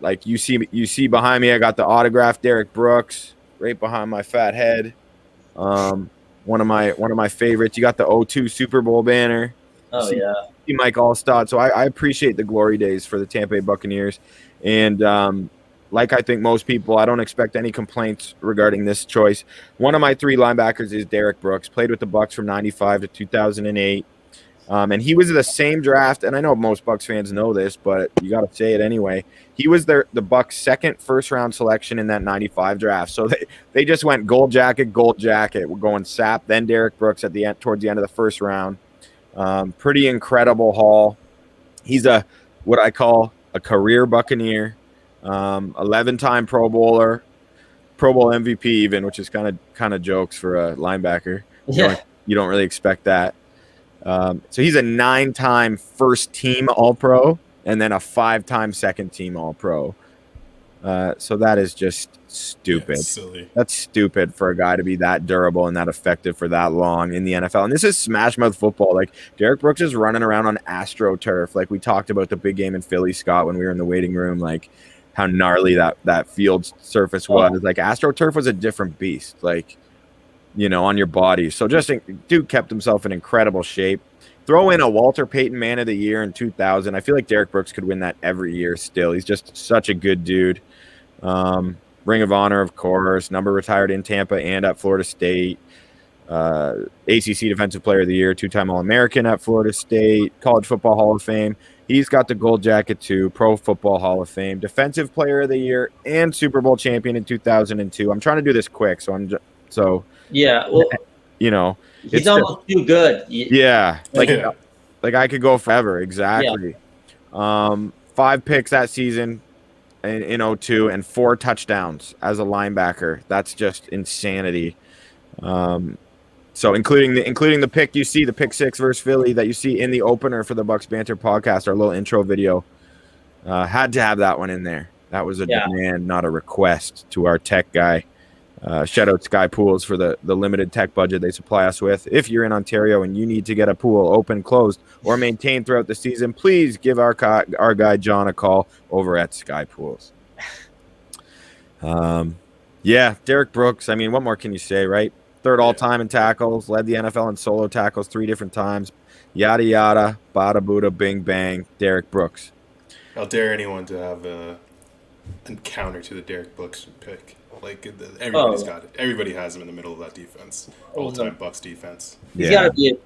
Like you see behind me, I got the autographed Derek Brooks right behind my fat head. One of my favorites. You got the 02 Super Bowl banner. Oh, see Mike Allstott. So I appreciate the glory days for the Tampa Bay Buccaneers. And like I think most people, I don't expect any complaints regarding this choice. One of my 3 linebackers is Derek Brooks. Played with the Bucs from 95 to 2008. And he was the same draft, and I know most Bucs fans know this, but you got to say it anyway. He was the Bucs' second first-round selection in that 95 draft. So they just went gold jacket. We're going Sapp, then Derek Brooks at the end, towards the end of the first round. Pretty incredible haul. He's what I call a career Buccaneer. 11-time Pro Bowler, Pro Bowl MVP even, which is kind of jokes for a linebacker. Yeah. You don't really expect that. So he's a 9-time first team All-Pro and then a 5-time second team All-Pro. So that is just stupid. Yeah, silly. That's stupid for a guy to be that durable and that effective for that long in the NFL. And this is smash mouth football. Like, Derek Brooks is running around on AstroTurf. Like, we talked about the big game in Philly, Scott, when we were in the waiting room, like how gnarly that field surface was. Like, AstroTurf was a different beast, like, you know, on your body. So dude kept himself in incredible shape. Throw in a Walter Payton Man of the Year in 2000. I feel like Derek Brooks could win that every year still. He's just such a good dude. Ring of Honor, of course. Number retired in Tampa and at Florida State. ACC Defensive Player of the Year, 2-time All-American at Florida State. College Football Hall of Fame. He's got the gold jacket too. Pro Football Hall of Fame. Defensive Player of the Year and Super Bowl champion in 2002. I'm trying to do this quick, Yeah, well, you know, he's almost too good. Yeah, like I could go forever. Exactly. Yeah. 5 picks that season in 2002 and 4 touchdowns as a linebacker. That's just insanity. So including the pick you see, the pick 6 versus Philly that you see in the opener for the Bucs Banter podcast, our little intro video, had to have that one in there. That was a demand, not a request to our tech guy. Shout out Sky Pools for the limited tech budget they supply us with. If you're in Ontario and you need to get a pool open, closed, or maintained throughout the season, please give our guy John a call over at Sky Pools. Derek Brooks. I mean, what more can you say, right? Third all-time in tackles, led the NFL in solo tackles 3 different times. Yada, yada, bada, buda, bing, bang, Derek Brooks. I'll dare anyone to have an counter to the Derek Brooks pick. Like, everybody's got it. Everybody has him in the middle of that defense. All-time Bucs defense. He's got to be a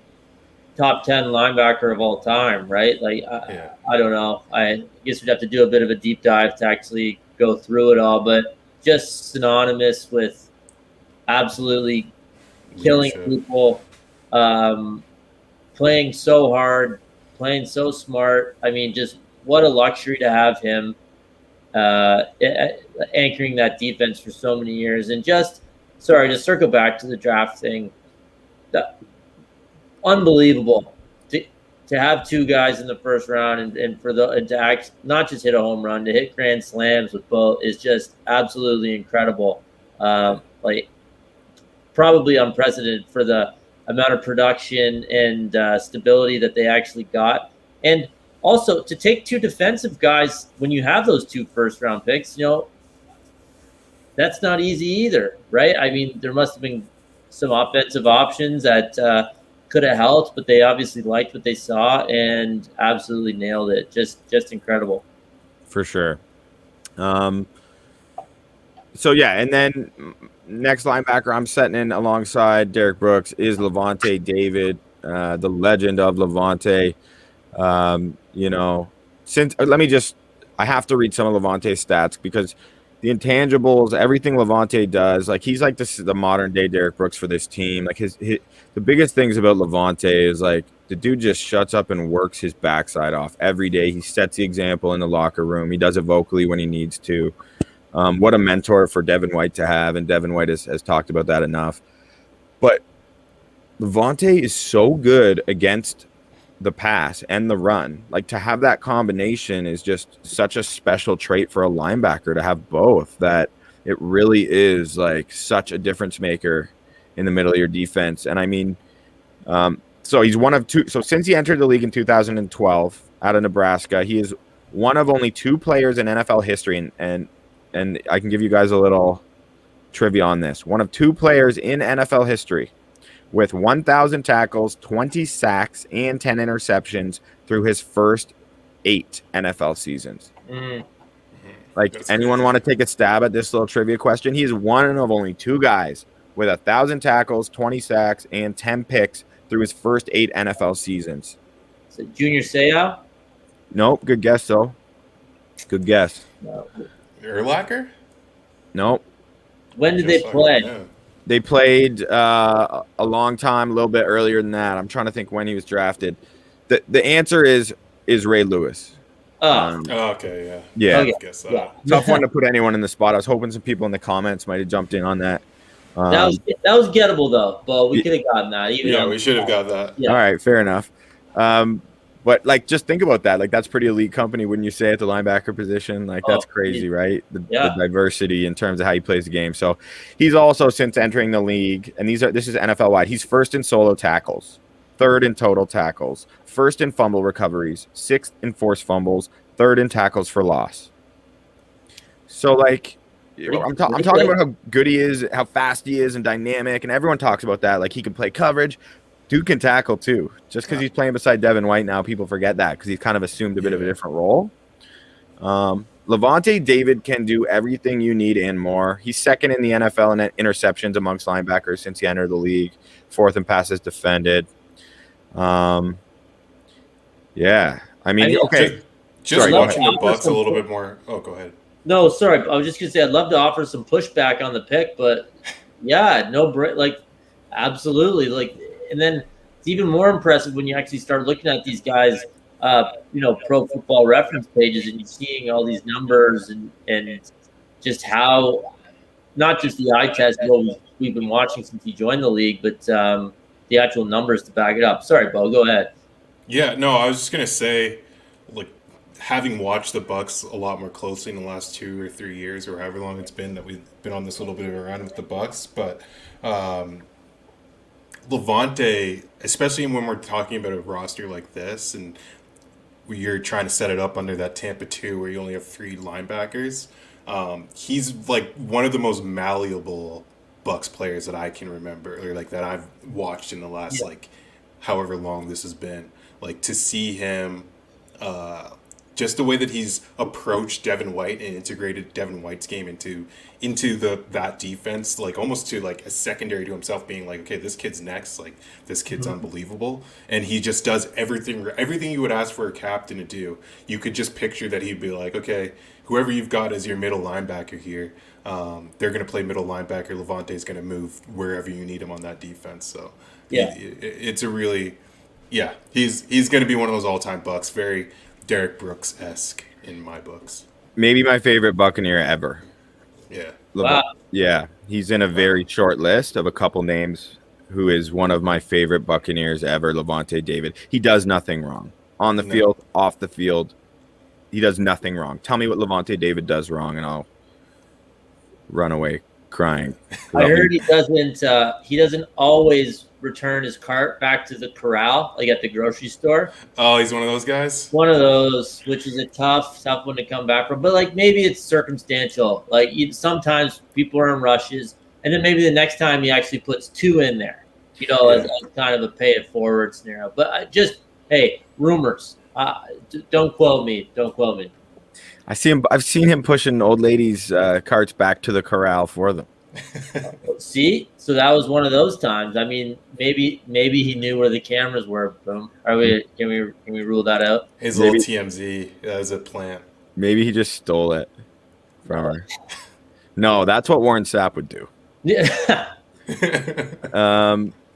top 10 linebacker of all time, right? Like, I don't know. I guess we'd have to do a bit of a deep dive to actually go through it all, but just synonymous with absolutely killing people, playing so hard, playing so smart. I mean, just what a luxury to have him anchoring that defense for so many years. And just circle back to the draft thing. Unbelievable to have 2 guys in the first round and to act, not just hit a home run, to hit grand slams with both is just absolutely incredible. Like, probably unprecedented for the amount of production and stability that they actually got. And also, to take 2 defensive guys when you have those 2 first-round picks, you know, that's not easy either, right? I mean, there must have been some offensive options that could have helped, but they obviously liked what they saw and absolutely nailed it. Just incredible. For sure. And then next linebacker I'm setting in alongside Derek Brooks is Lavonte David, the legend of Lavonte. I have to read some of Lavante's stats because the intangibles, everything Lavonte does, like, he's like the modern day Derek Brooks for this team. Like, the biggest things about Lavonte is, like, the dude just shuts up and works his backside off every day. He sets the example in the locker room. He does it vocally when he needs to. What a mentor for Devin White to have, and Devin White has talked about that enough. But Lavonte is so good against the pass and the run. Like, to have that combination is just such a special trait for a linebacker, to have both, that it really is like such a difference maker in the middle of your defense. And I mean, so he's one of 2. So since he entered the league in 2012 out of Nebraska, he is one of only 2 players in NFL history. And I can give you guys a little trivia on this. One of 2 players in NFL history with 1,000 tackles, 20 sacks, and 10 interceptions through his first 8 NFL seasons. Like, that's anyone want to take a stab at this little trivia question? He is one of only 2 guys with 1,000 tackles, 20 sacks, and 10 picks through his first 8 NFL seasons. Is it Junior Seau? Nope. Good guess, though. Good guess. No. Urlacher? Nope. When did they play? They played a long time, a little bit earlier than that. I'm trying to think when he was drafted. The answer is Ray Lewis. Okay, yeah. Okay. I guess Yeah. Tough one to put anyone in the spot. I was hoping some people in the comments might have jumped in on that. That was gettable though, but we could have gotten that. Even we should have got that. All right, fair enough. But like, just think about that. Like, that's pretty elite company, wouldn't you say, at the linebacker position? Like, that's crazy, right? The diversity in terms of how he plays the game. So he's also, since entering the league, and this is NFL wide, he's first in solo tackles, third in total tackles, first in fumble recoveries, sixth in forced fumbles, third in tackles for loss. So like, I'm talking about how good he is, how fast he is, and dynamic, and everyone talks about that. Like, he can play coverage. Dude can tackle too. Just because he's playing beside Devin White now, people forget that because he's kind of assumed a bit of a different role. Lavonte David can do everything you need and more. He's second in the NFL in interceptions amongst linebackers since he entered the league. Fourth in passes defended. Yeah, I mean, okay. Just watching the Bucs a little bit more. Oh, go ahead. No, sorry. I was just gonna say I'd love to offer some pushback on the pick, but absolutely, like. And then it's even more impressive when you actually start looking at these guys, pro football reference pages, and you're seeing all these numbers and just how, not just the eye test we've been watching since he joined the league, but the actual numbers to back it up. Sorry, Bo, go ahead. Yeah, no, I was just going to say, like, having watched the Bucs a lot more closely in the last 2 or 3 years, or however long it's been that we've been on this little bit of a run with the Bucs, but Lavonte, especially when we're talking about a roster like this and you're trying to set it up under that Tampa 2 where you only have 3 linebackers, he's like one of the most malleable Bucs players that I can remember, or like that I've watched in the last like however long this has been. Like, to see him, just the way that he's approached Devin White and integrated Devin White's game into that defense, like almost to like a secondary to himself, being like, okay, this kid's next, like this kid's unbelievable, and he just does everything you would ask for a captain to do. You could just picture that he'd be like, okay, whoever you've got as your middle linebacker here, they're going to play middle linebacker. Lavonte's going to move wherever you need him on that defense. So it's a really, he's going to be one of those all-time Bucs, very Derek Brooks-esque in my books. Maybe my favorite Buccaneer ever. Yeah. Wow. Yeah, he's in a very short list of a couple names who is one of my favorite Buccaneers ever, Lavonte David. He does nothing wrong. On the field, off the field, he does nothing wrong. Tell me what Lavonte David does wrong, and I'll run away crying. I heard he doesn't always return his cart back to the corral, like at the grocery store. Oh, he's one of those guys? One of those, which is a tough one to come back from. But like, maybe it's circumstantial. Like, sometimes people are in rushes, and then maybe the next time he actually puts 2 in there, as kind of a pay it forward scenario. But rumors. Don't quote me. I've seen him pushing old ladies' carts back to the corral for them. See, so that was one of those times. I mean, maybe he knew where the cameras were. Boom. Can we rule that out? His little TMZ. That was a plant. Maybe he just stole it from her. No, that's what Warren Sapp would do. Yeah.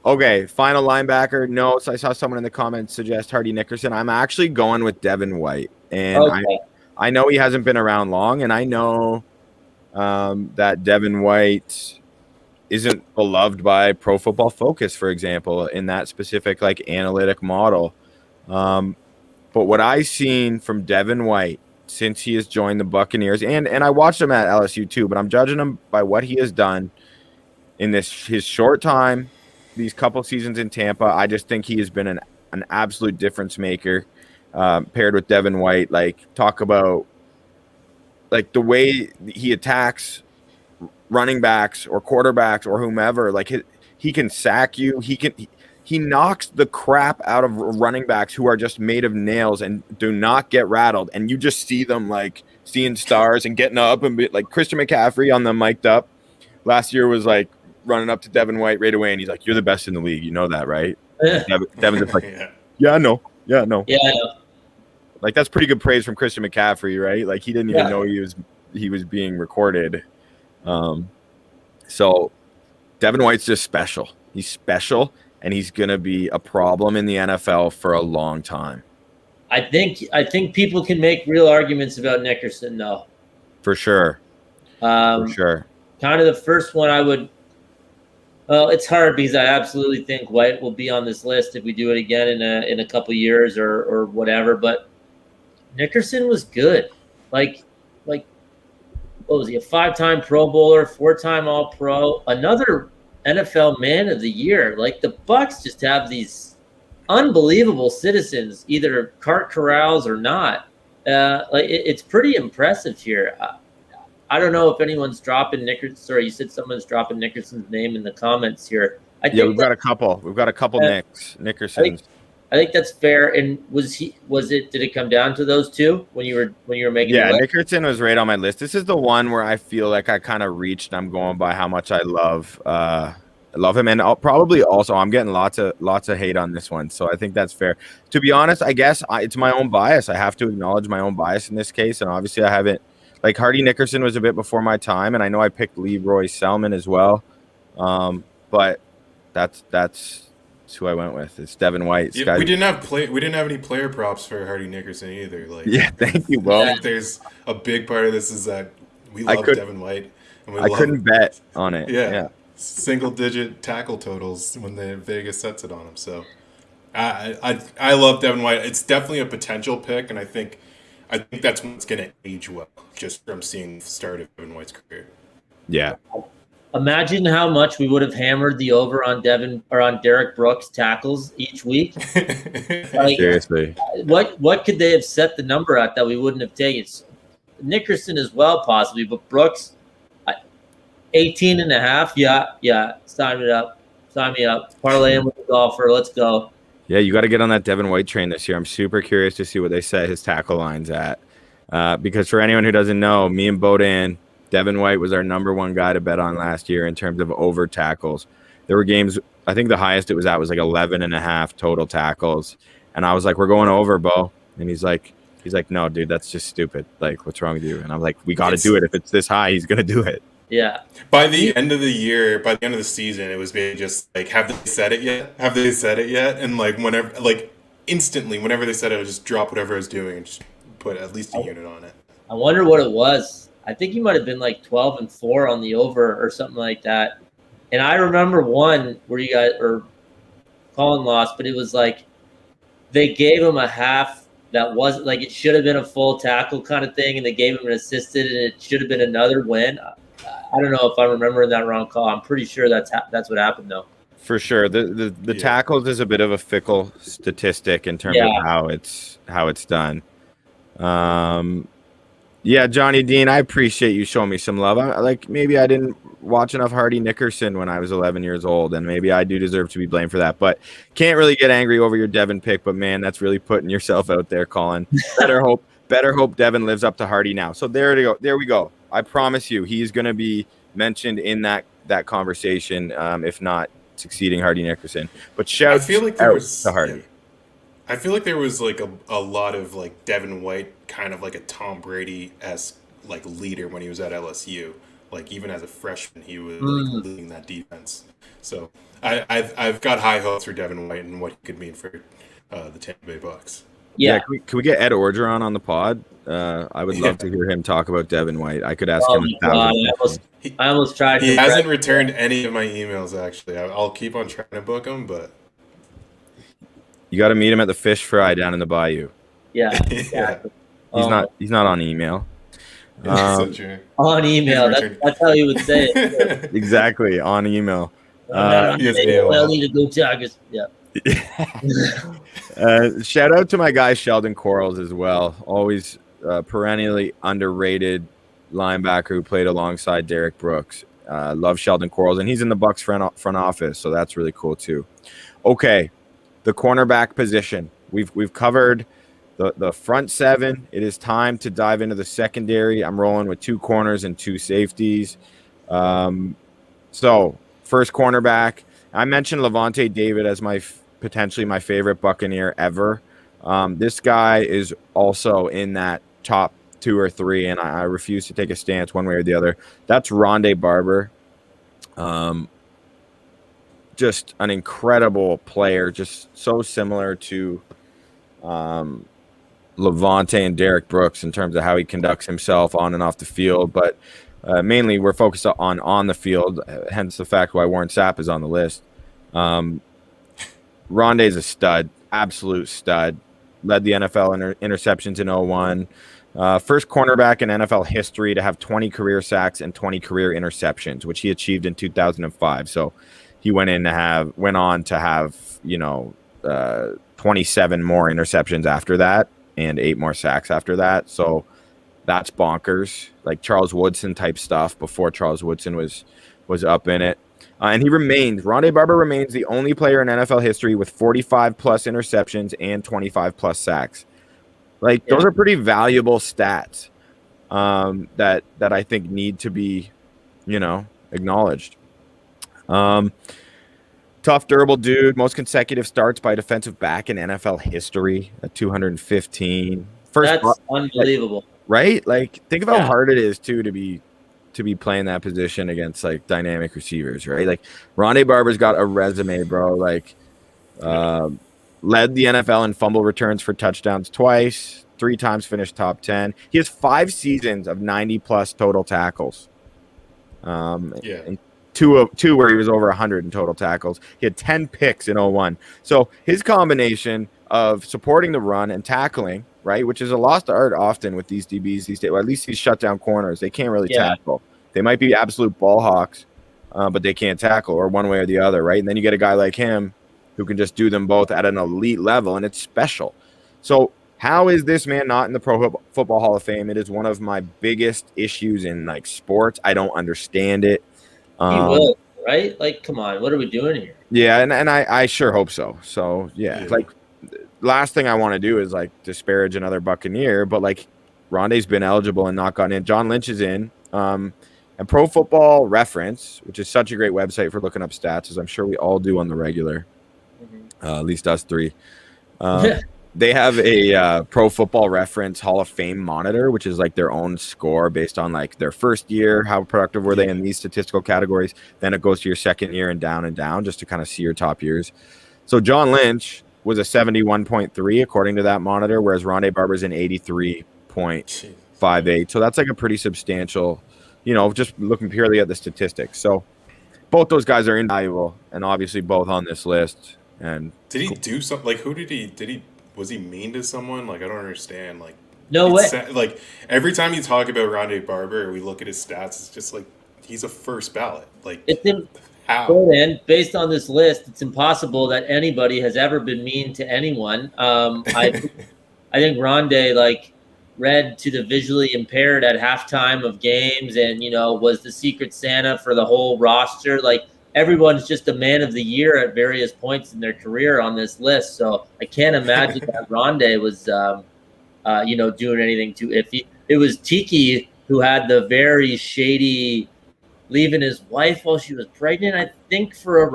Okay, final linebacker. No, so I saw someone in the comments suggest Hardy Nickerson. I'm actually going with Devin White, and I know he hasn't been around long, and I know that Devin White isn't beloved by Pro Football Focus, for example, in that specific like analytic model. But what I've seen from Devin White since he has joined the Buccaneers, and I watched him at LSU too, but I'm judging him by what he has done in his short time, these couple seasons in Tampa. I just think he has been an absolute difference maker paired with Devin White. Like, talk about like the way he attacks running backs or quarterbacks or whomever. Like, he can sack you. He knocks the crap out of running backs who are just made of nails and do not get rattled. And you just see them like seeing stars and getting up and be like Christian McCaffrey on the mic'd up last year was like running up to Devin White right away. And he's like, "You're the best in the league." You know that, right? Devin's just like, yeah, no. Yeah, I know. Like, that's pretty good praise from Christian McCaffrey, right? Like, he didn't even know he was being recorded. So Devin White's just special. He's special, and he's going to be a problem in the NFL for a long time. I think people can make real arguments about Nickerson, though. For sure. For sure. Kind of the first one I would. Well, it's hard because I absolutely think White will be on this list if we do it again in a couple years or whatever. But Nickerson was good. Like, what was he? A 5-time Pro Bowler, 4-time All-Pro, another NFL Man of the Year. Like, the Bucs just have these unbelievable citizens, either cart corrals or not. It's pretty impressive here. I don't know if anyone's dropping Nickerson. Sorry, you said someone's dropping Nickerson's name in the comments here. We've got a couple. We've got a couple Nickersons. I think that's fair. And did it come down to those two when you were making? Yeah, Nickerson was right on my list. This is the one where I feel like I kind of reached. I'm going by how much I love him, and I'm getting lots of hate on this one. So I think that's fair. To be honest, I guess it's my own bias. I have to acknowledge my own bias in this case, and obviously I haven't. Like, Hardy Nickerson was a bit before my time, and I know I picked Leroy Selman as well. But that's who I went with. It's Devin White. Yeah, we didn't have any player props for Hardy Nickerson either. Like, yeah, thank you, Bo. I think there's a big part of this is that we love Devin White, and I couldn't bet on it. Yeah, single-digit tackle totals when the Vegas sets it on him. So I love Devin White. It's definitely a potential pick, and I think that's what's going to age well, just from seeing the start of Devin White's career. Yeah. Imagine how much we would have hammered the over on Derek Brooks tackles each week. Seriously. What could they have set the number at that we wouldn't have taken? Nickerson as well, possibly, but Brooks, 18.5. Yeah. Sign me up. Parlay him with the golfer. Let's go. Yeah, you got to get on that Devin White train this year. I'm super curious to see what they set his tackle lines at. Because for anyone who doesn't know, me and Bodan, Devin White was our number one guy to bet on last year in terms of over tackles. There were games, I think the highest it was at was like 11.5 total tackles. And I was like, we're going over, Bo. And he's like, no, dude, that's just stupid. Like, what's wrong with you? And I'm like, we got to do it. If it's this high, he's going to do it. Yeah. By the end of the season, it was basically just like, have they said it yet? And like instantly, whenever they said it, I would just drop whatever I was doing and just put at least a unit on it. I wonder what it was. I think he might have been like 12-4 on the over or something like that. And I remember one where you guys Collin lost, but it was like they gave him a half that wasn't like it should have been a full tackle kind of thing, and they gave him an assisted, and it should have been another win. I don't know if I'm remembering that wrong call. I'm pretty sure that's what happened though. For sure, the tackles is a bit of a fickle statistic in terms of how it's done. Yeah, Johnny Dean, I appreciate you showing me some love. Maybe I didn't watch enough Hardy Nickerson when I was 11 years old, and maybe I do deserve to be blamed for that. But can't really get angry over your Devin pick. But man, that's really putting yourself out there, Collin. Better hope Devin lives up to Hardy now. So there we go. I promise you, he's going to be mentioned in that conversation, if not succeeding Hardy Nickerson. But shout out to Hardy. Yeah. I feel like there was like a lot of like Devin White, kind of like a Tom Brady-esque like leader when he was at LSU. Like even as a freshman, he was like, leading that defense. So I've got high hopes for Devin White and what he could mean for the Tampa Bay Bucs. Yeah, can we get Ed Orgeron on the pod? I would love to hear him talk about Devin White. I could ask him. I almost tried. He hasn't returned any of my emails. Actually, I'll keep on trying to book him, but you got to meet him at the fish fry down in the bayou. Yeah, exactly. He's not on email. So true. On email, that's how you would say it. Exactly, on email. I need to go Tigers. Yeah. Shout out to my guy Sheldon Quarles as well. Always perennially underrated linebacker who played alongside Derek Brooks. Love Sheldon Quarles, and he's in the Bucs front office, so that's really cool too. Okay, the cornerback position. We've covered the front seven. It is time to dive into the secondary. I'm rolling with 2 corners and 2 safeties. So first cornerback, I mentioned Lavonte David as potentially my favorite Buccaneer ever. This guy is also in that top 2 or 3, and I refuse to take a stance one way or the other. That's Rondé Barber. Just an incredible player, just so similar to Lavonte and Derek Brooks in terms of how he conducts himself on and off the field, but mainly we're focused on the field, hence the fact why Warren Sapp is on the list. Rondé's a stud, absolute stud. Led the NFL interceptions in 2001. First cornerback in NFL history to have 20 career sacks and 20 career interceptions, which he achieved in 2005. So he went on to have 27 more interceptions after that and 8 more sacks after that. So that's bonkers, like Charles Woodson type stuff before Charles Woodson was up in it. And Rondé Barber remains the only player in NFL history with 45 plus interceptions and 25 plus sacks. Those are pretty valuable stats that I think need to be, acknowledged. Tough, durable dude. Most consecutive starts by a defensive back in NFL history at 215. That's unbelievable, right? Think of how hard it is to be playing that position against dynamic receivers, right? Rondé Barber's got a resume, bro. Led the NFL in fumble returns for touchdowns twice, 3 times finished top 10. He has 5 seasons of 90 plus total tackles. And two where he was over 100 in total tackles. He had 10 picks in 2001. So his combination of supporting the run and tackling, right, which is a lost art often with these DBs these days, or at least these shutdown corners. They can't really tackle. They might be absolute ball hawks, but they can't tackle, or one way or the other, right? And then you get a guy like him who can just do them both at an elite level, and it's special. So how is this man not in the Pro Football Hall of Fame? It is one of my biggest issues in sports. I don't understand it. He will, right? Come on, what are we doing here? Yeah, and I sure hope so. So yeah. Last thing I want to do is disparage another Buccaneer, but Rondé's been eligible and not gotten in. John Lynch is in. And Pro Football Reference, which is such a great website for looking up stats, as I'm sure we all do on the regular, at least us 3. They have a Pro Football Reference Hall of Fame monitor, which is their own score based on their first year, how productive were they in these statistical categories. Then it goes to your second year and down just to kind of see your top years. So John Lynch was a 71.3 according to that monitor, whereas Rondé Barber's an 83.58. So that's a pretty substantial, just looking purely at the statistics. So both those guys are invaluable, and obviously both on this list. And did he do something? Who did he? Was he mean to someone? I don't understand. No way. Every time you talk about Rondé Barber, we look at his stats. It's just he's a first ballot. How? And based on this list, it's impossible that anybody has ever been mean to anyone. I think Rondé read to the visually impaired at halftime of games, and was the secret Santa for the whole roster. Everyone's just a man of the year at various points in their career on this list. So I can't imagine that Rondé was, doing anything too iffy. It was Tiki who had the very shady leaving his wife while she was pregnant, I think, for a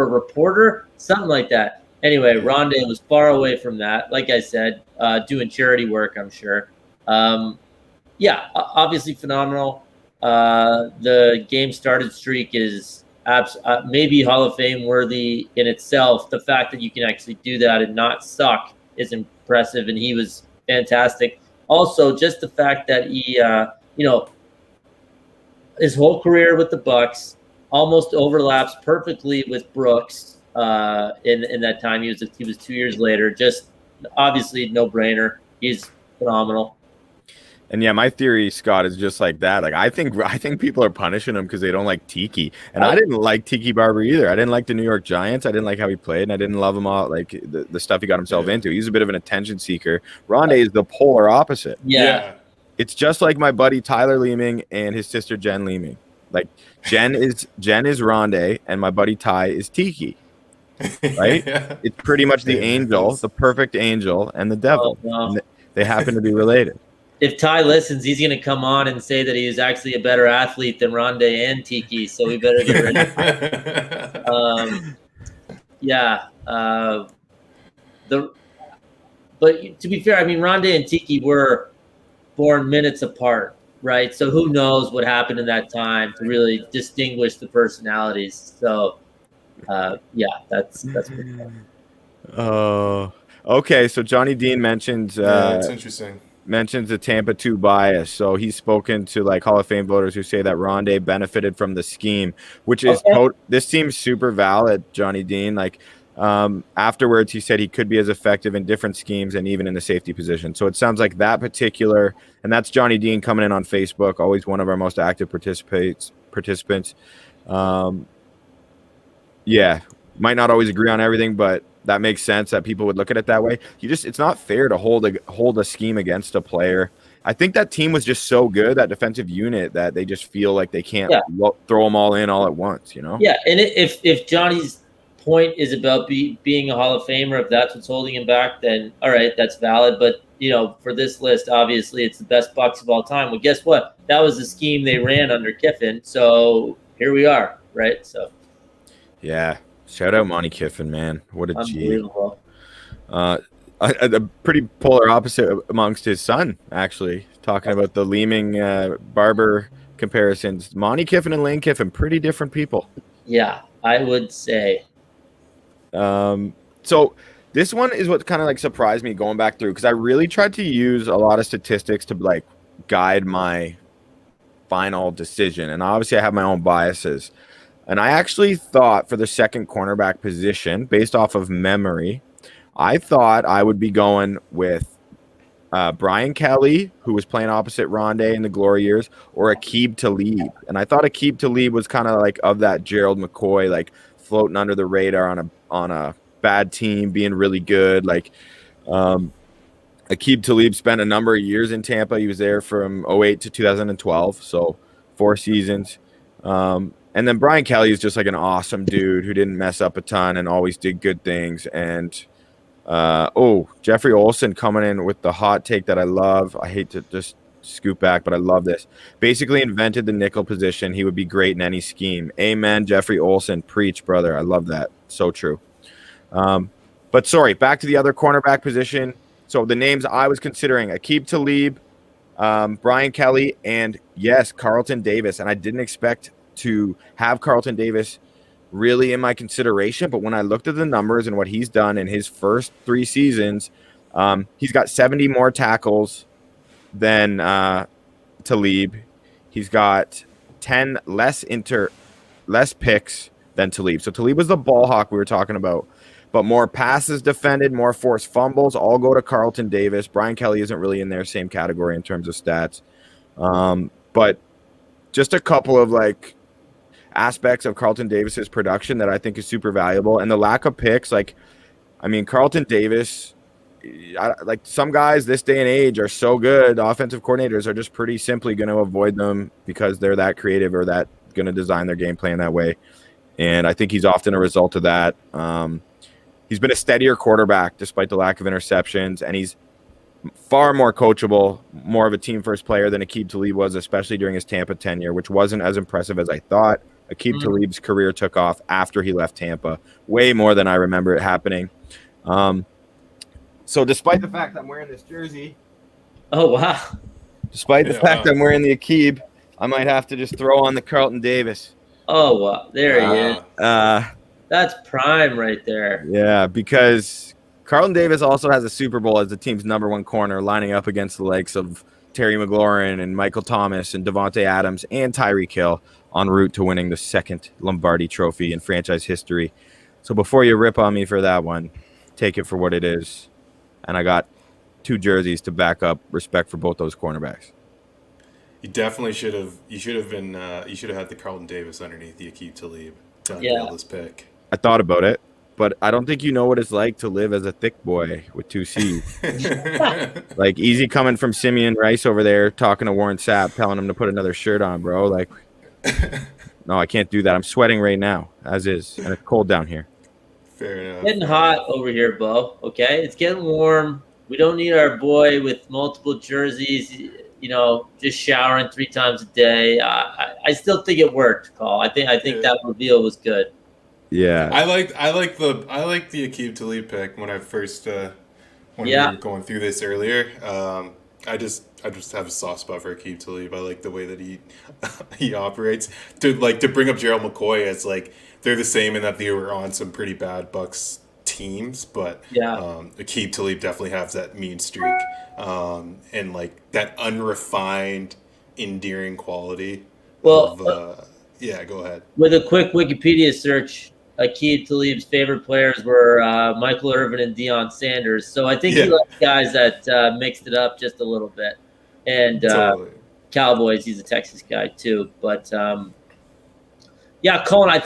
reporter, something like that. Anyway, Rondé was far away from that. Like I said, doing charity work, I'm sure. Obviously phenomenal. The game started streak is maybe Hall of Fame worthy in itself. The fact that you can actually do that and not suck is impressive, and he was fantastic. Also, just the fact that he, his whole career with the Bucs almost overlaps perfectly with Brooks in that time. He was 2 years later. Just obviously no brainer. He's phenomenal. And yeah, my theory, Scott, is just like that. I think people are punishing him because they don't like Tiki, and I didn't like Tiki Barber either. I didn't like the New York Giants. I didn't like how he played, and I didn't love him all the stuff he got himself into. He's a bit of an attention seeker. Rondé is the polar opposite. Yeah. It's just like my buddy Tyler Leeming and his sister Jen Leeming. Jen is Rondé, and my buddy Ty is Tiki. Right? It's pretty much the angel, the perfect angel, and the devil. Oh, no. And they happen to be related. If Ty listens, he's going to come on and say that he is actually a better athlete than Rondé and Tiki, so we better get rid of him. But to be fair, Rondé and Tiki were born minutes apart, right? So who knows what happened in that time to really distinguish the personalities. So, that's pretty fun. Okay, so Johnny Dean mentions It's interesting. mentions the Tampa 2 bias. So he's spoken to like Hall of Fame voters who say that Rondé benefited from the scheme, which is this seems super valid, Johnny Dean. Like afterwards, he said he could be as effective in different schemes and even in the safety position. So it sounds like that particular, and that's Johnny Dean coming in on Facebook, always one of our most active participants. Yeah, might not always agree on everything, but that makes sense that people would look at it that way. It's not fair to hold a scheme against a player. I think that team was just so good, that defensive unit, that they just feel like they can't throw them all in all at once, you know? Yeah, and if Johnny's point is about being a Hall of Famer, if that's what's holding him back, then all right, that's valid. But, for this list, obviously it's the best Bucs of all time. Well, guess what? That was the scheme they ran under Kiffin. So here we are, right? So. Yeah. Shout out Monty Kiffin, man. What a G. A pretty polar opposite amongst his son, actually. Talking about the Leeming Barber comparisons. Monty Kiffin and Lane Kiffin, pretty different people. Yeah, I would say. So this one is what kind of like surprised me going back through, because I really tried to use a lot of statistics to like guide my final decision. And obviously I have my own biases. And I actually thought for the second cornerback position, based off of memory, I thought I would be going with Brian Kelly, who was playing opposite Rondé in the glory years, or Aqib Talib. And I thought Aqib Talib was kind of like of that Gerald McCoy, like floating under the radar on a bad team, being really good. Like Aqib Talib spent a number of years in Tampa. He was there from 2008 to 2012, so 4 seasons. And then Brian Kelly is just like an awesome dude who didn't mess up a ton and always did good things. And Jeffrey Olsen coming in with the hot take that I love. I hate to just scoop back, but I love this. Basically invented the nickel position. He would be great in any scheme. Amen, Jeffrey Olsen. Preach, brother. I love that. So true. But sorry, back to the other cornerback position. So the names I was considering: Aqib Talib, Brian Kelly, and yes, Carlton Davis. And I didn't expect to have Carlton Davis really in my consideration, but when I looked at the numbers and what he's done in his first 3 seasons, he's got 70 more tackles than Talib. He's got 10 less picks than Talib. So Talib was the ball hawk we were talking about, but more passes defended, more forced fumbles, all go to Carlton Davis. Brian Kelly isn't really in their same category in terms of stats. But just a couple of like aspects of Carlton Davis's production that I think is super valuable, and the lack of picks. Like, I mean, Carlton Davis, like some guys this day and age are so good. Offensive coordinators are just pretty simply going to avoid them because they're that creative or that going to design their game plan that way. And I think he's often a result of that. He's been a steadier quarterback despite the lack of interceptions, and he's far more coachable, more of a team-first player than Aqib Talib was, especially during his Tampa tenure, which wasn't as impressive as I thought. Aqib Talib's career took off after he left Tampa, way more than I remember it happening. So despite the fact that I'm wearing this jersey, despite the fact I'm wearing the Aqib, I might have to just throw on the Carlton Davis. Oh, wow. There he is. That's prime right there. Yeah, because Carlton Davis also has a Super Bowl as the team's number 1 corner, lining up against the likes of Terry McLaurin and Michael Thomas and Davante Adams and Tyreek Hill, en route to winning the 2nd Lombardi Trophy in franchise history. So before you rip on me for that one, take it for what it is. And I got 2 jerseys to back up respect for both those cornerbacks. You definitely should have. You should have been. You should have had the Carlton Davis underneath the Aqib Talib to unveil this pick. I thought about it, but I don't think you know what it's like to live as a thick boy with 2 C's. Like, easy coming from Simeon Rice over there talking to Warren Sapp, telling him to put another shirt on, bro. Like, no, I can't do that. I'm sweating right now, as is, and it's cold down here. Fair enough. Getting hot over here, Bo. Okay, it's getting warm. We don't need our boy with multiple jerseys, just showering 3 times a day. I still think it worked, Call. I think that reveal was good. Yeah, I like the Aqib Talib pick when I first when we were going through this earlier. I just have a soft spot for Aqib Talib. I like the way that he operates. To bring up Gerald McCoy as like they're the same in that they were on some pretty bad Bucs teams, but yeah, Aqib Talib definitely has that mean streak, and like that unrefined, endearing quality. Well, yeah, go ahead. With a quick Wikipedia search, Aqib Talib's favorite players were Michael Irvin and Deion Sanders. So I think he liked guys that mixed it up just a little bit. And Totally. Cowboys, he's a Texas guy too. But yeah, Collin,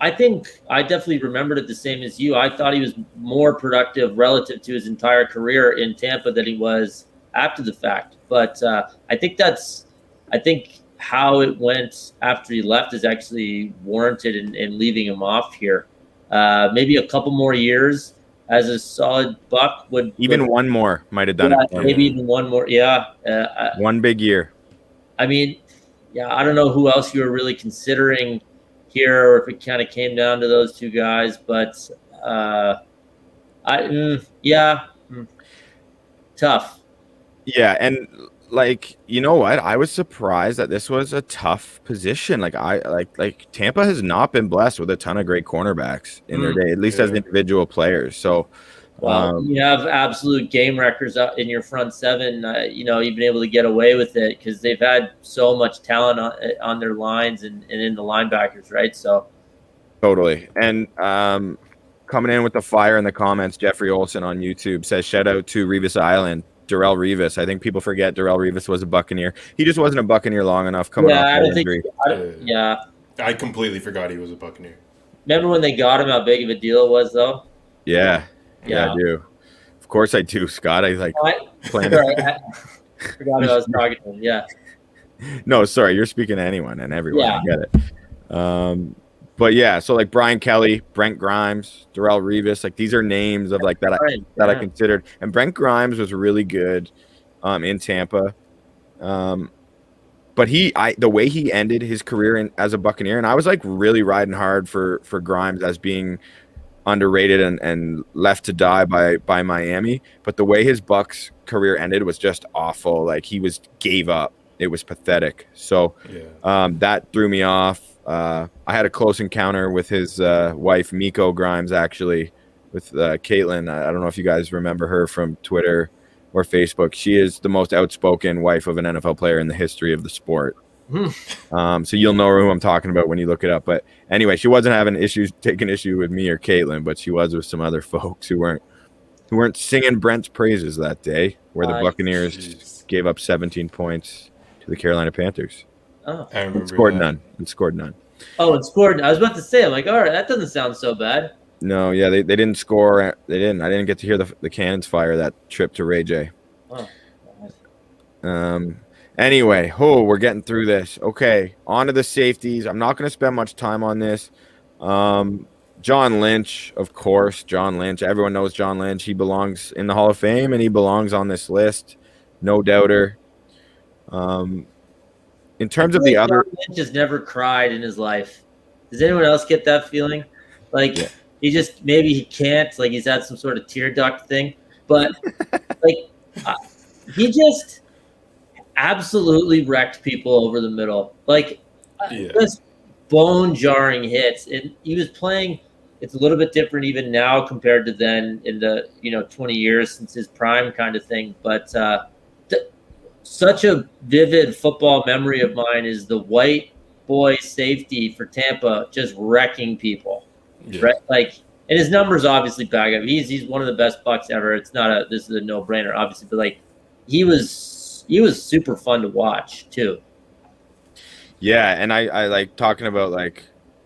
I think I definitely remembered it the same as you. I thought he was more productive relative to his entire career in Tampa than he was after the fact. But I think how it went after he left is actually warranted in leaving him off here. Maybe a couple more years as a solid Buck would one more might have done it. Maybe even one more. Yeah. One big year. I mean, yeah, I don't know who else you were really considering here, or if it kind of came down to those two guys, but tough. Yeah, and like, you know what? I was surprised that this was a tough position. Like Tampa has not been blessed with a ton of great cornerbacks in their day, at least as individual players. So, you have absolute game records in your front seven. You've been able to get away with it because they've had so much talent on their lines and in the linebackers, right? So, totally. And coming in with the fire in the comments, Jeffrey Olson on YouTube says, "Shout out to Revis Island." Darrelle Revis. I think people forget Darrelle Revis was a Buccaneer. He just wasn't a Buccaneer long enough coming off that injury. I completely forgot he was a Buccaneer. Remember when they got him, how big of a deal it was, though? Yeah, I do. Of course I do, Scott. I planned it. I forgot who I was talking to. Yeah. No, sorry. You're speaking to anyone and everyone. Yeah. I get it. But yeah, so like Brian Kelly, Brent Grimes, Darrelle Revis, like these are names of like I considered. And Brent Grimes was really good in Tampa. But the way he ended his career as a Buccaneer, and I was like really riding hard for Grimes as being underrated and left to die by Miami. But the way his Bucs career ended was just awful. Like he gave up. It was pathetic. So that threw me off. I had a close encounter with his wife, Miko Grimes, actually, with Caitlin. I don't know if you guys remember her from Twitter or Facebook. She is the most outspoken wife of an NFL player in the history of the sport. So you'll know who I'm talking about when you look it up. But anyway, she wasn't taking issue with me or Caitlin, but she was with some other folks who weren't singing Brent's praises that day, where the Buccaneers gave up 17 points to the Carolina Panthers. Oh, I remember. It scored none. Oh, it scored. I was about to say, I'm like, all right, that doesn't sound so bad. No, yeah, they didn't score. They didn't. I didn't get to hear the cannons fire that trip to Ray J. Oh. Anyway, we're getting through this. Okay, on to the safeties. I'm not going to spend much time on this. John Lynch, of course. John Lynch. Everyone knows John Lynch. He belongs in the Hall of Fame, and he belongs on this list. No doubter. In terms of the other, John Lynch has never cried in his life. Does anyone else get that feeling? Like he just maybe he can't. Like he's had some sort of tear duct thing, but like he just absolutely wrecked people over the middle. Like just bone jarring hits, and he was playing. It's a little bit different even now compared to then in the 20 years since his prime kind of thing, but. Such a vivid football memory of mine is the white boy safety for Tampa just wrecking people. Yeah. Right? Like, and his numbers obviously back up. He's one of the best Bucs ever. This is a no-brainer, obviously, but like he was super fun to watch too. Yeah, and I like talking about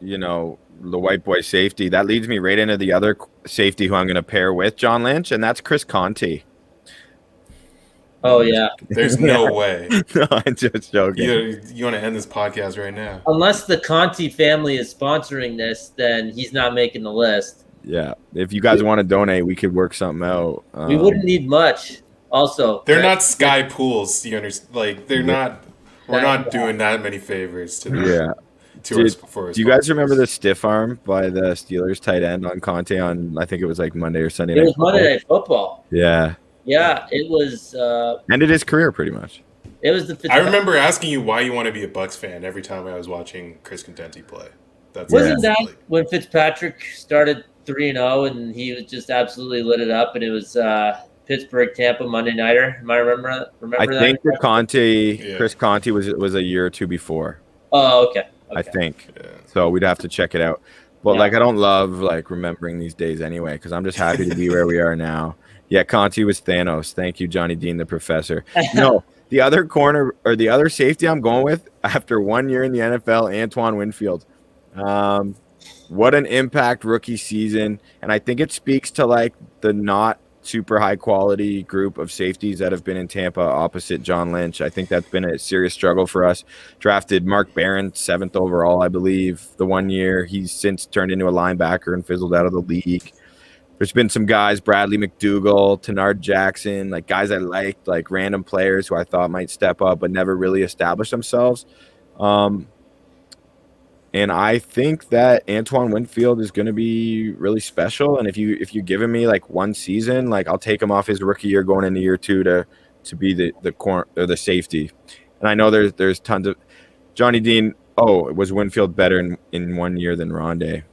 the white boy safety. That leads me right into the other safety who I'm going to pair with John Lynch, and that's Chris Conte. Oh, yeah. There's no way. No, I'm just joking. You want to end this podcast right now. Unless the Conte family is sponsoring this, then he's not making the list. Yeah. If you guys want to donate, we could work something out. We wouldn't need much. Also, they're not Sky Pools. You understand? Like they're not. We're not doing that many favors to them. Yeah. To us before. Do you guys remember the stiff arm by the Steelers tight end on Conte on? I think it was like Monday or Sunday. It was Monday Night Football. Yeah. Yeah, it was. Ended his career pretty much. It was the. I remember asking you why you want to be a Bucs fan every time I was watching Chris Contenti play. Wasn't that when Fitzpatrick started 3-0, and he was just absolutely lit it up. And it was Pittsburgh Tampa Monday nighter. Am I remember I that? think that Chris Conte was a year or two before. Oh, okay. I think. Yeah. So we'd have to check it out. But I don't love remembering these days anyway, because I'm just happy to be where we are now. Yeah, Conte was Thanos. Thank you, Johnny Dean, the professor. No, the other corner or the other safety I'm going with after 1 year in the NFL, Antoine Winfield. What an impact rookie season. And I think it speaks to the not super high quality group of safeties that have been in Tampa opposite John Lynch. I think that's been a serious struggle for us. Drafted Mark Barron 7th overall, I believe, the 1 year. He's since turned into a linebacker and fizzled out of the league. There's been some guys, Bradley McDougall, Tenard Jackson, guys I liked, random players who I thought might step up but never really established themselves. And I think that Antoine Winfield is going to be really special. And if you're giving me one season, I'll take him off his rookie year going into year 2 to be the corner or the safety. And I know there's tons of Johnny Dean. Oh, was Winfield better in 1 year than Rondé?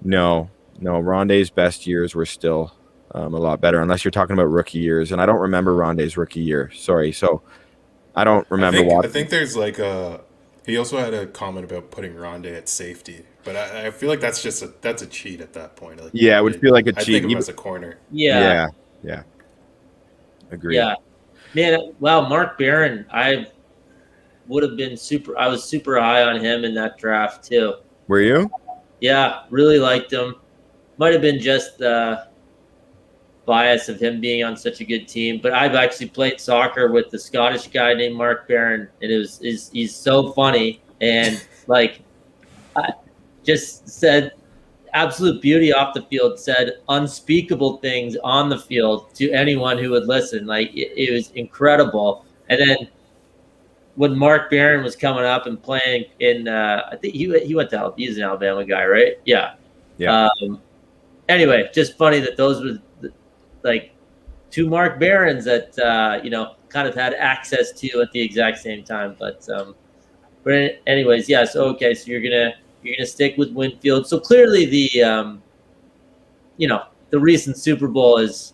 No, Rondé's best years were still a lot better, unless you're talking about rookie years. And I don't remember Rondé's rookie year. Sorry. So I don't remember watching. I think there's he also had a comment about putting Rondé at safety, but I feel like that's a cheat at that point. It would feel like a cheat. I think of him as a corner. Yeah. Agreed. Yeah, man. Wow, Mark Barron. I was super high on him in that draft too. Were you? Yeah, really liked him. Might have been just the bias of him being on such a good team, but I've actually played soccer with the Scottish guy named Mark Barron, and he's so funny, and I just said absolute beauty off the field, said unspeakable things on the field to anyone who would listen. It was incredible. And then when Mark Barron was coming up and playing in, I think he went to he's an Alabama guy, right? Yeah. Anyway, just funny that those were two Mark Barrons that kind of had access to at the exact same time. But anyways, yeah. So okay, so you're gonna stick with Winfield. So clearly the recent Super Bowl is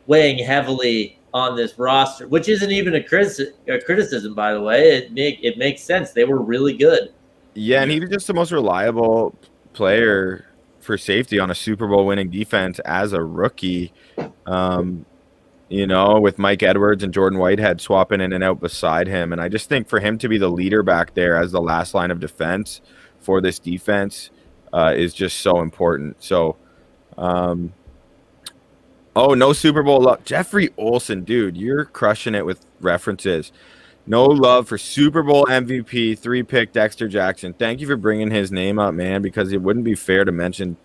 weighing heavily on this roster, which isn't even a criticism, by the way. It makes sense. They were really good. Yeah, and he was just the most reliable player for safety on a Super Bowl winning defense as a rookie. With Mike Edwards and Jordan Whitehead swapping in and out beside him. And I just think for him to be the leader back there as the last line of defense for this defense is just so important. So, no Super Bowl luck. Jeffrey Olsen, dude, you're crushing it with references. No love for Super Bowl MVP, 3-pick Dexter Jackson. Thank you for bringing his name up, man, because it wouldn't be fair to mention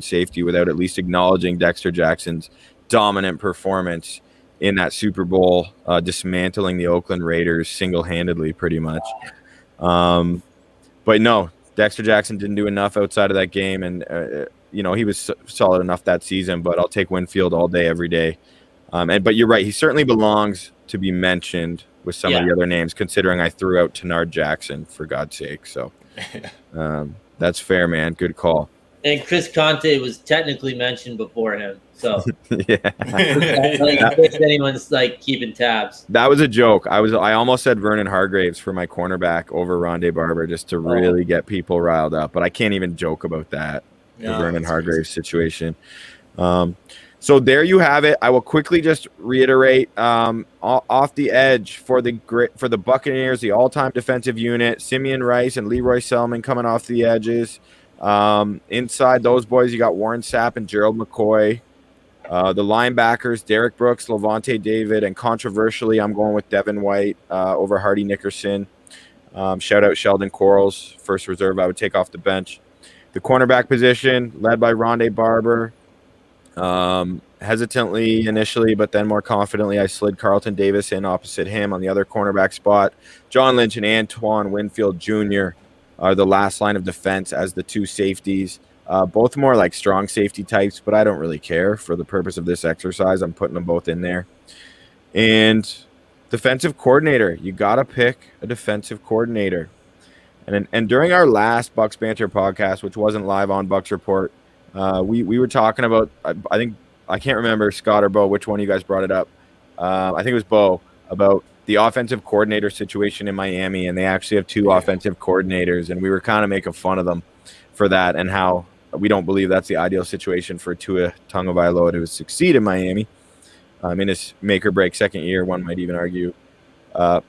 safety without at least acknowledging Dexter Jackson's dominant performance in that Super Bowl, dismantling the Oakland Raiders single-handedly pretty much. But no, Dexter Jackson didn't do enough outside of that game, and he was solid enough that season, but I'll take Winfield all day, every day. But you're right, he certainly belongs to be mentioned with some of the other names, considering I threw out Tenard Jackson, for God's sake. So that's fair, man. Good call. And Chris Conte was technically mentioned before him. So yeah. If anyone's keeping tabs. That was a joke. I almost said Vernon Hargraves for my cornerback over Rondé Barber just to really get people riled up. But I can't even joke about that. The Vernon Hargraves situation. So there you have it. I will quickly just reiterate off the edge for the Buccaneers, the all-time defensive unit, Simeon Rice and Leroy Selman coming off the edges. Inside those boys, you got Warren Sapp and Gerald McCoy. The linebackers, Derek Brooks, Lavonte David, and controversially, I'm going with Devin White over Hardy Nickerson. Shout out Sheldon Quarles, first reserve I would take off the bench. The cornerback position, led by Rondé Barber. Hesitantly initially, but then more confidently, I slid Carlton Davis in opposite him on the other cornerback spot. John Lynch and Antoine Winfield Jr. are the last line of defense as the two safeties. Both more like strong safety types, but I don't really care for the purpose of this exercise. I'm putting them both in there. And defensive coordinator, you got to pick a defensive coordinator. And during our last Bucs Banter podcast, which wasn't live on Bucs Report, We were talking about, I think, I can't remember, Scott or Bo, which one of you guys brought it up. I think it was Bo, about the offensive coordinator situation in Miami, and they actually have two offensive coordinators, and we were kind of making fun of them for that and how we don't believe that's the ideal situation for Tua Tagovailoa to succeed in Miami in his make-or-break second year, one might even argue. But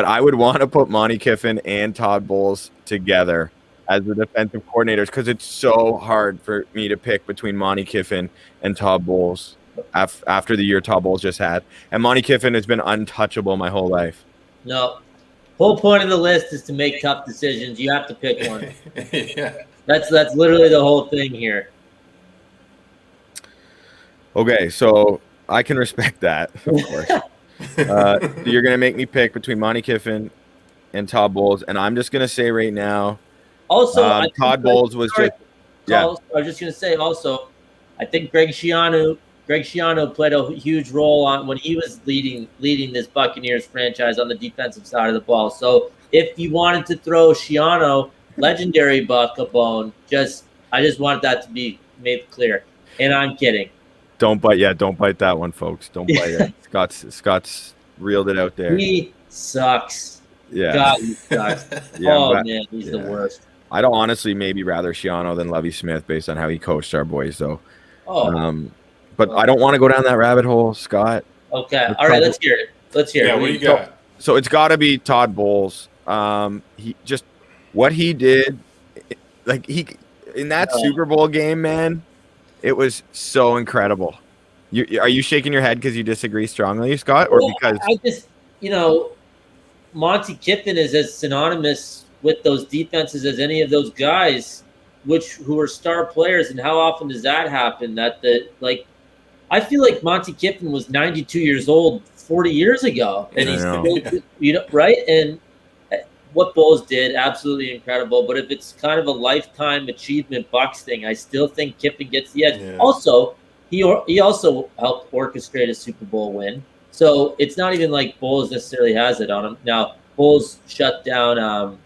I would want to put Monty Kiffin and Todd Bowles together as the defensive coordinators because it's so hard for me to pick between Monty Kiffin and Todd Bowles after the year Todd Bowles just had. And Monty Kiffin has been untouchable my whole life. No. Whole point of the list is to make tough decisions. You have to pick one. Yeah. That's literally the whole thing here. Okay, so I can respect that, of course. You're going to make me pick between Monty Kiffin and Todd Bowles, and I'm just going to say right now, also, Todd Bowles was just – yeah. I was just going to say also, I think Greg Schiano played a huge role on when he was leading this Buccaneers franchise on the defensive side of the ball. So if you wanted to throw Schiano, legendary Buck, a bone, I just wanted that to be made clear. And I'm kidding. Don't bite that one, folks. Don't bite it. Scott's reeled it out there. He sucks. Yeah. God, he sucks. Man, he's the worst. I'd honestly maybe rather Schiano than Lovie Smith based on how he coached our boys, though. But I don't want to go down that rabbit hole, Scott. Okay. All right, let's hear it. Yeah, what do you got? So it's got to be Todd Bowles. He just what he did, like in that Super Bowl game, man. It was so incredible. Are you shaking your head because you disagree strongly, Scott, or because I just Monty Kiffin is as synonymous with those defenses as any of those guys, who are star players, and how often does that happen? I feel like Monty Kiffin was 92 years old 40 years ago, and he's still, right? And what Bowles did, absolutely incredible. But if it's kind of a lifetime achievement Bucs thing, I still think Kiffin gets the edge. Yeah. Also, he also helped orchestrate a Super Bowl win. So it's not even like Bowles necessarily has it on him. Now, Bowles shut down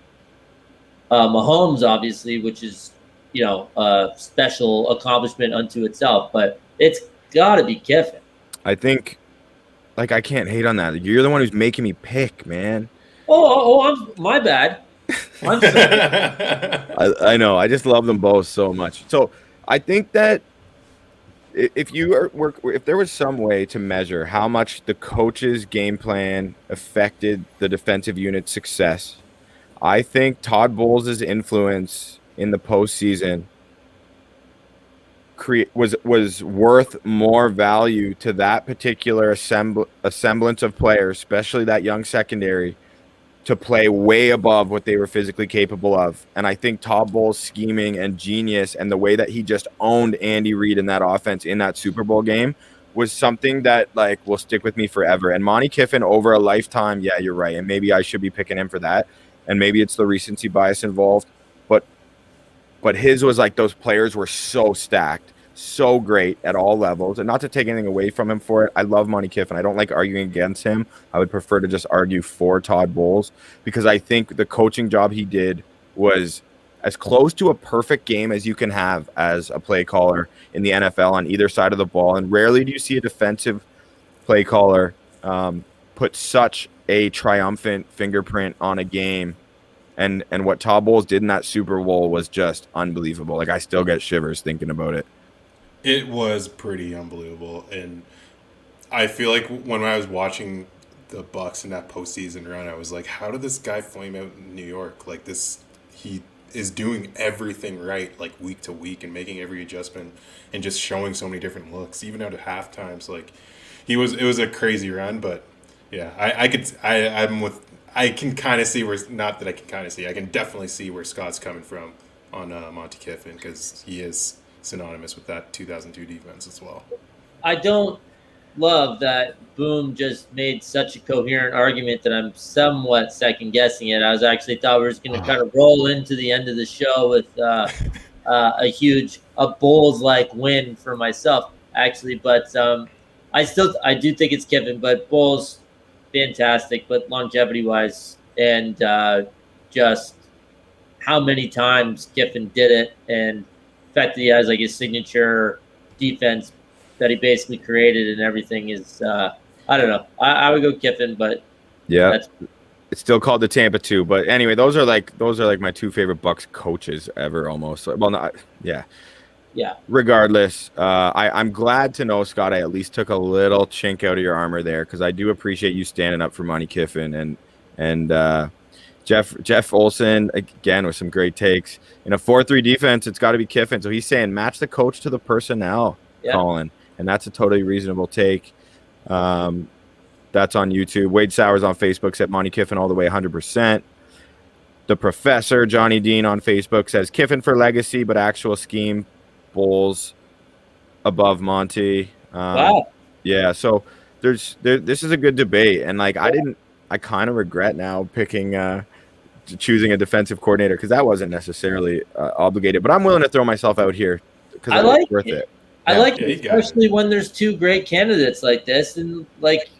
Mahomes, obviously, which is, a special accomplishment unto itself. But it's got to be Kiffin. I think, I can't hate on that. You're the one who's making me pick, man. My bad. I'm sorry. I know. I just love them both so much. So I think that if there was some way to measure how much the coach's game plan affected the defensive unit's success, I think Todd Bowles' influence in the postseason was worth more value to that particular semblance of players, especially that young secondary, to play way above what they were physically capable of. And I think Todd Bowles' scheming and genius and the way that he just owned Andy Reid in that offense in that Super Bowl game was something that will stick with me forever. And Monty Kiffin over a lifetime, yeah, you're right. And maybe I should be picking him for that. And maybe it's the recency bias involved. But his was those players were so stacked, so great at all levels. And not to take anything away from him for it, I love Monty Kiffin. I don't like arguing against him. I would prefer to just argue for Todd Bowles because I think the coaching job he did was as close to a perfect game as you can have as a play caller in the NFL on either side of the ball. And rarely do you see a defensive play caller put such a triumphant fingerprint on a game. And what Todd Bowles did in that Super Bowl was just unbelievable. I still get shivers thinking about it. It was pretty unbelievable. And I feel like when I was watching the Bucs in that postseason run, I was like, how did this guy flame out in New York? He is doing everything right, week to week, and making every adjustment and just showing so many different looks, even out of halftimes. It was a crazy run, but yeah, I can kind of see I can definitely see where Scott's coming from on Monty Kiffin because he is synonymous with that 2002 defense as well. I don't love that Boom just made such a coherent argument that I'm somewhat second guessing it. I was actually thought we were just going to kind of roll into the end of the show with a huge Bowles-like win for myself, actually. But I do think it's Kiffin, but Bowles fantastic, but longevity-wise and just how many times Kiffin did it and fact that he has like his signature defense that he basically created and everything is I don't know. I would go Kiffin, but yeah, it's still called the Tampa 2. But anyway, those are like my two favorite Bucs coaches ever, almost. Well, not yeah. Yeah. Regardless, I'm glad to know, Scott, I at least took a little chink out of your armor there, because I do appreciate you standing up for Monty Kiffin and Jeff Olson again with some great takes. In a 4-3 defense, it's got to be Kiffin. So he's saying match the coach to the personnel, Collin, and that's a totally reasonable take. That's on YouTube. Wade Sowers on Facebook said Monty Kiffin all the way 100%. The Professor Johnny Dean on Facebook says Kiffin for legacy, but actual scheme. Bulls above Monty. Wow. Yeah, so this is a good debate, and like I kind of regret now choosing a defensive coordinator, because that wasn't necessarily obligated, but I'm willing to throw myself out here because I like worth it. I like it, especially when there's two great candidates like this, and like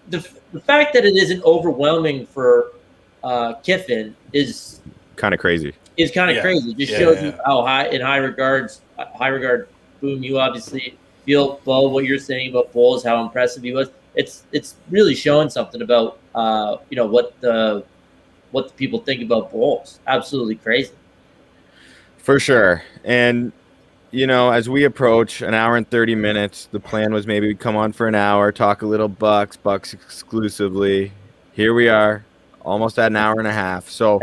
the fact that it isn't overwhelming for Kiffin is kind of crazy. Is kind of crazy. It just shows you how high regard, Boom, you obviously feel, Bo, what you're saying about Bulls, how impressive he was. It's really showing something about what the people think about Bulls. Absolutely crazy. For sure. And as we approach an hour and 30 minutes, the plan was maybe we'd come on for an hour, talk a little Bucs exclusively. Here we are, almost at an hour and a half. So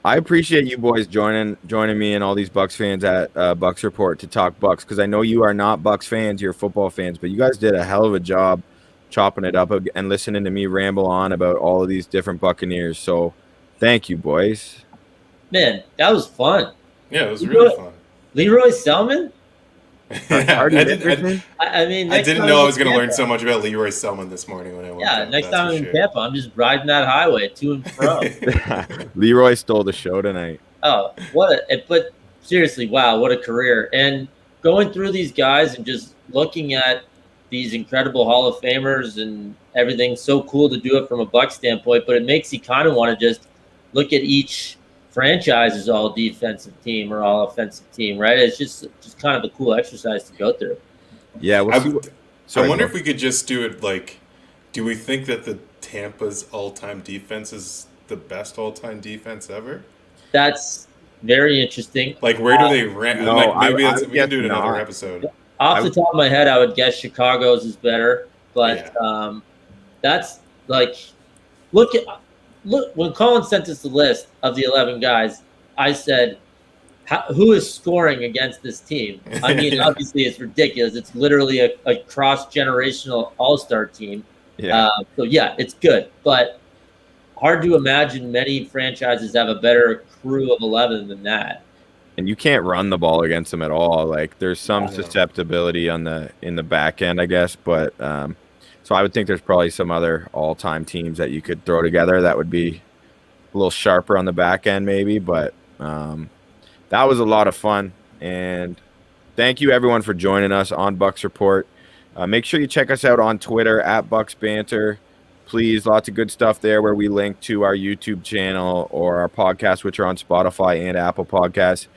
I appreciate you boys joining me and all these Bucs fans at Bucs Report to talk Bucs, because I know you are not Bucs fans, you're football fans, but you guys did a hell of a job chopping it up and listening to me ramble on about all of these different Buccaneers. So thank you, boys. Man, that was fun. Yeah, it was really fun. Leroy Selman? I didn't know I was going to learn so much much about Leroy Selman this morning when I woke up. Yeah, next time I'm in Tampa, I'm just riding that highway to and fro. Leroy stole the show tonight. Oh, but seriously, wow, what a career. And going through these guys and just looking at these incredible Hall of Famers and everything, so cool to do it from a Bucs standpoint, but it makes you kind of want to just look at each franchise as all defensive team or all offensive team, right? It's just kind of a cool exercise to go through. Yeah. I wonder if we could just do it like, do we think that the Tampa's all-time defense is the best all-time defense ever? That's very interesting. Like, where do they rank? No, we can do it another episode. Off the top of my head, I would guess Chicago's is better, but that's like, look, when Collin sent us the list of the 11 guys, I said, who is scoring against this team? I mean, obviously it's ridiculous. It's literally a cross-generational all-star team. Yeah. It's good, but hard to imagine many franchises have a better crew of 11 than that. And you can't run the ball against them at all. Like, there's some susceptibility in the back end, I guess, but so I would think there's probably some other all-time teams that you could throw together that would be a little sharper on the back end maybe, but that was a lot of fun. And thank you, everyone, for joining us on Bucs Report. Make sure you check us out on Twitter at Bucs Banter. Please, lots of good stuff there where we link to our YouTube channel or our podcast, which are on Spotify and Apple Podcasts.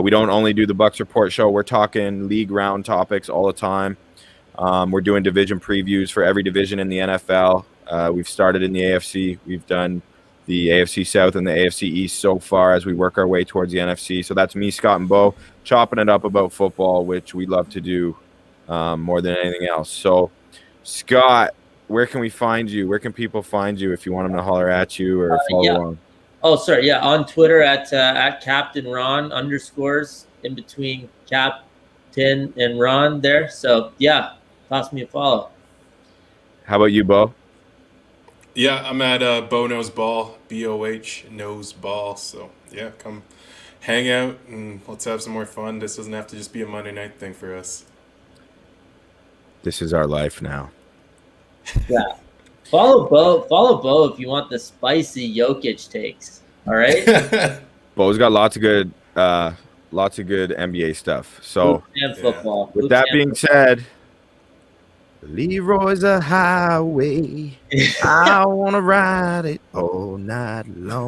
We don't only do the Bucs Report show. We're talking league round topics all the time. We're doing division previews for every division in the NFL. We've started in the AFC. We've done the AFC South and the AFC East so far as we work our way towards the NFC. So that's me, Scott, and Bo, chopping it up about football, which we love to do more than anything else. So, Scott, where can we find you? Where can people find you if you want them to holler at you or follow along? Oh, sorry. Yeah, on Twitter at Captain Ron _ in between Captain and Ron there. So, yeah, toss me a follow. How about you, Bo? Yeah, I'm at Bo Knows Ball, BOH Knows Ball. So, yeah, come hang out and let's have some more fun. This doesn't have to just be a Monday night thing for us. This is our life now. Yeah. Follow Bo if you want the spicy Jokic takes. All right? Bo's got lots of good NBA stuff. So, football. With that being said, Leroy's a highway. I want to ride it all night long.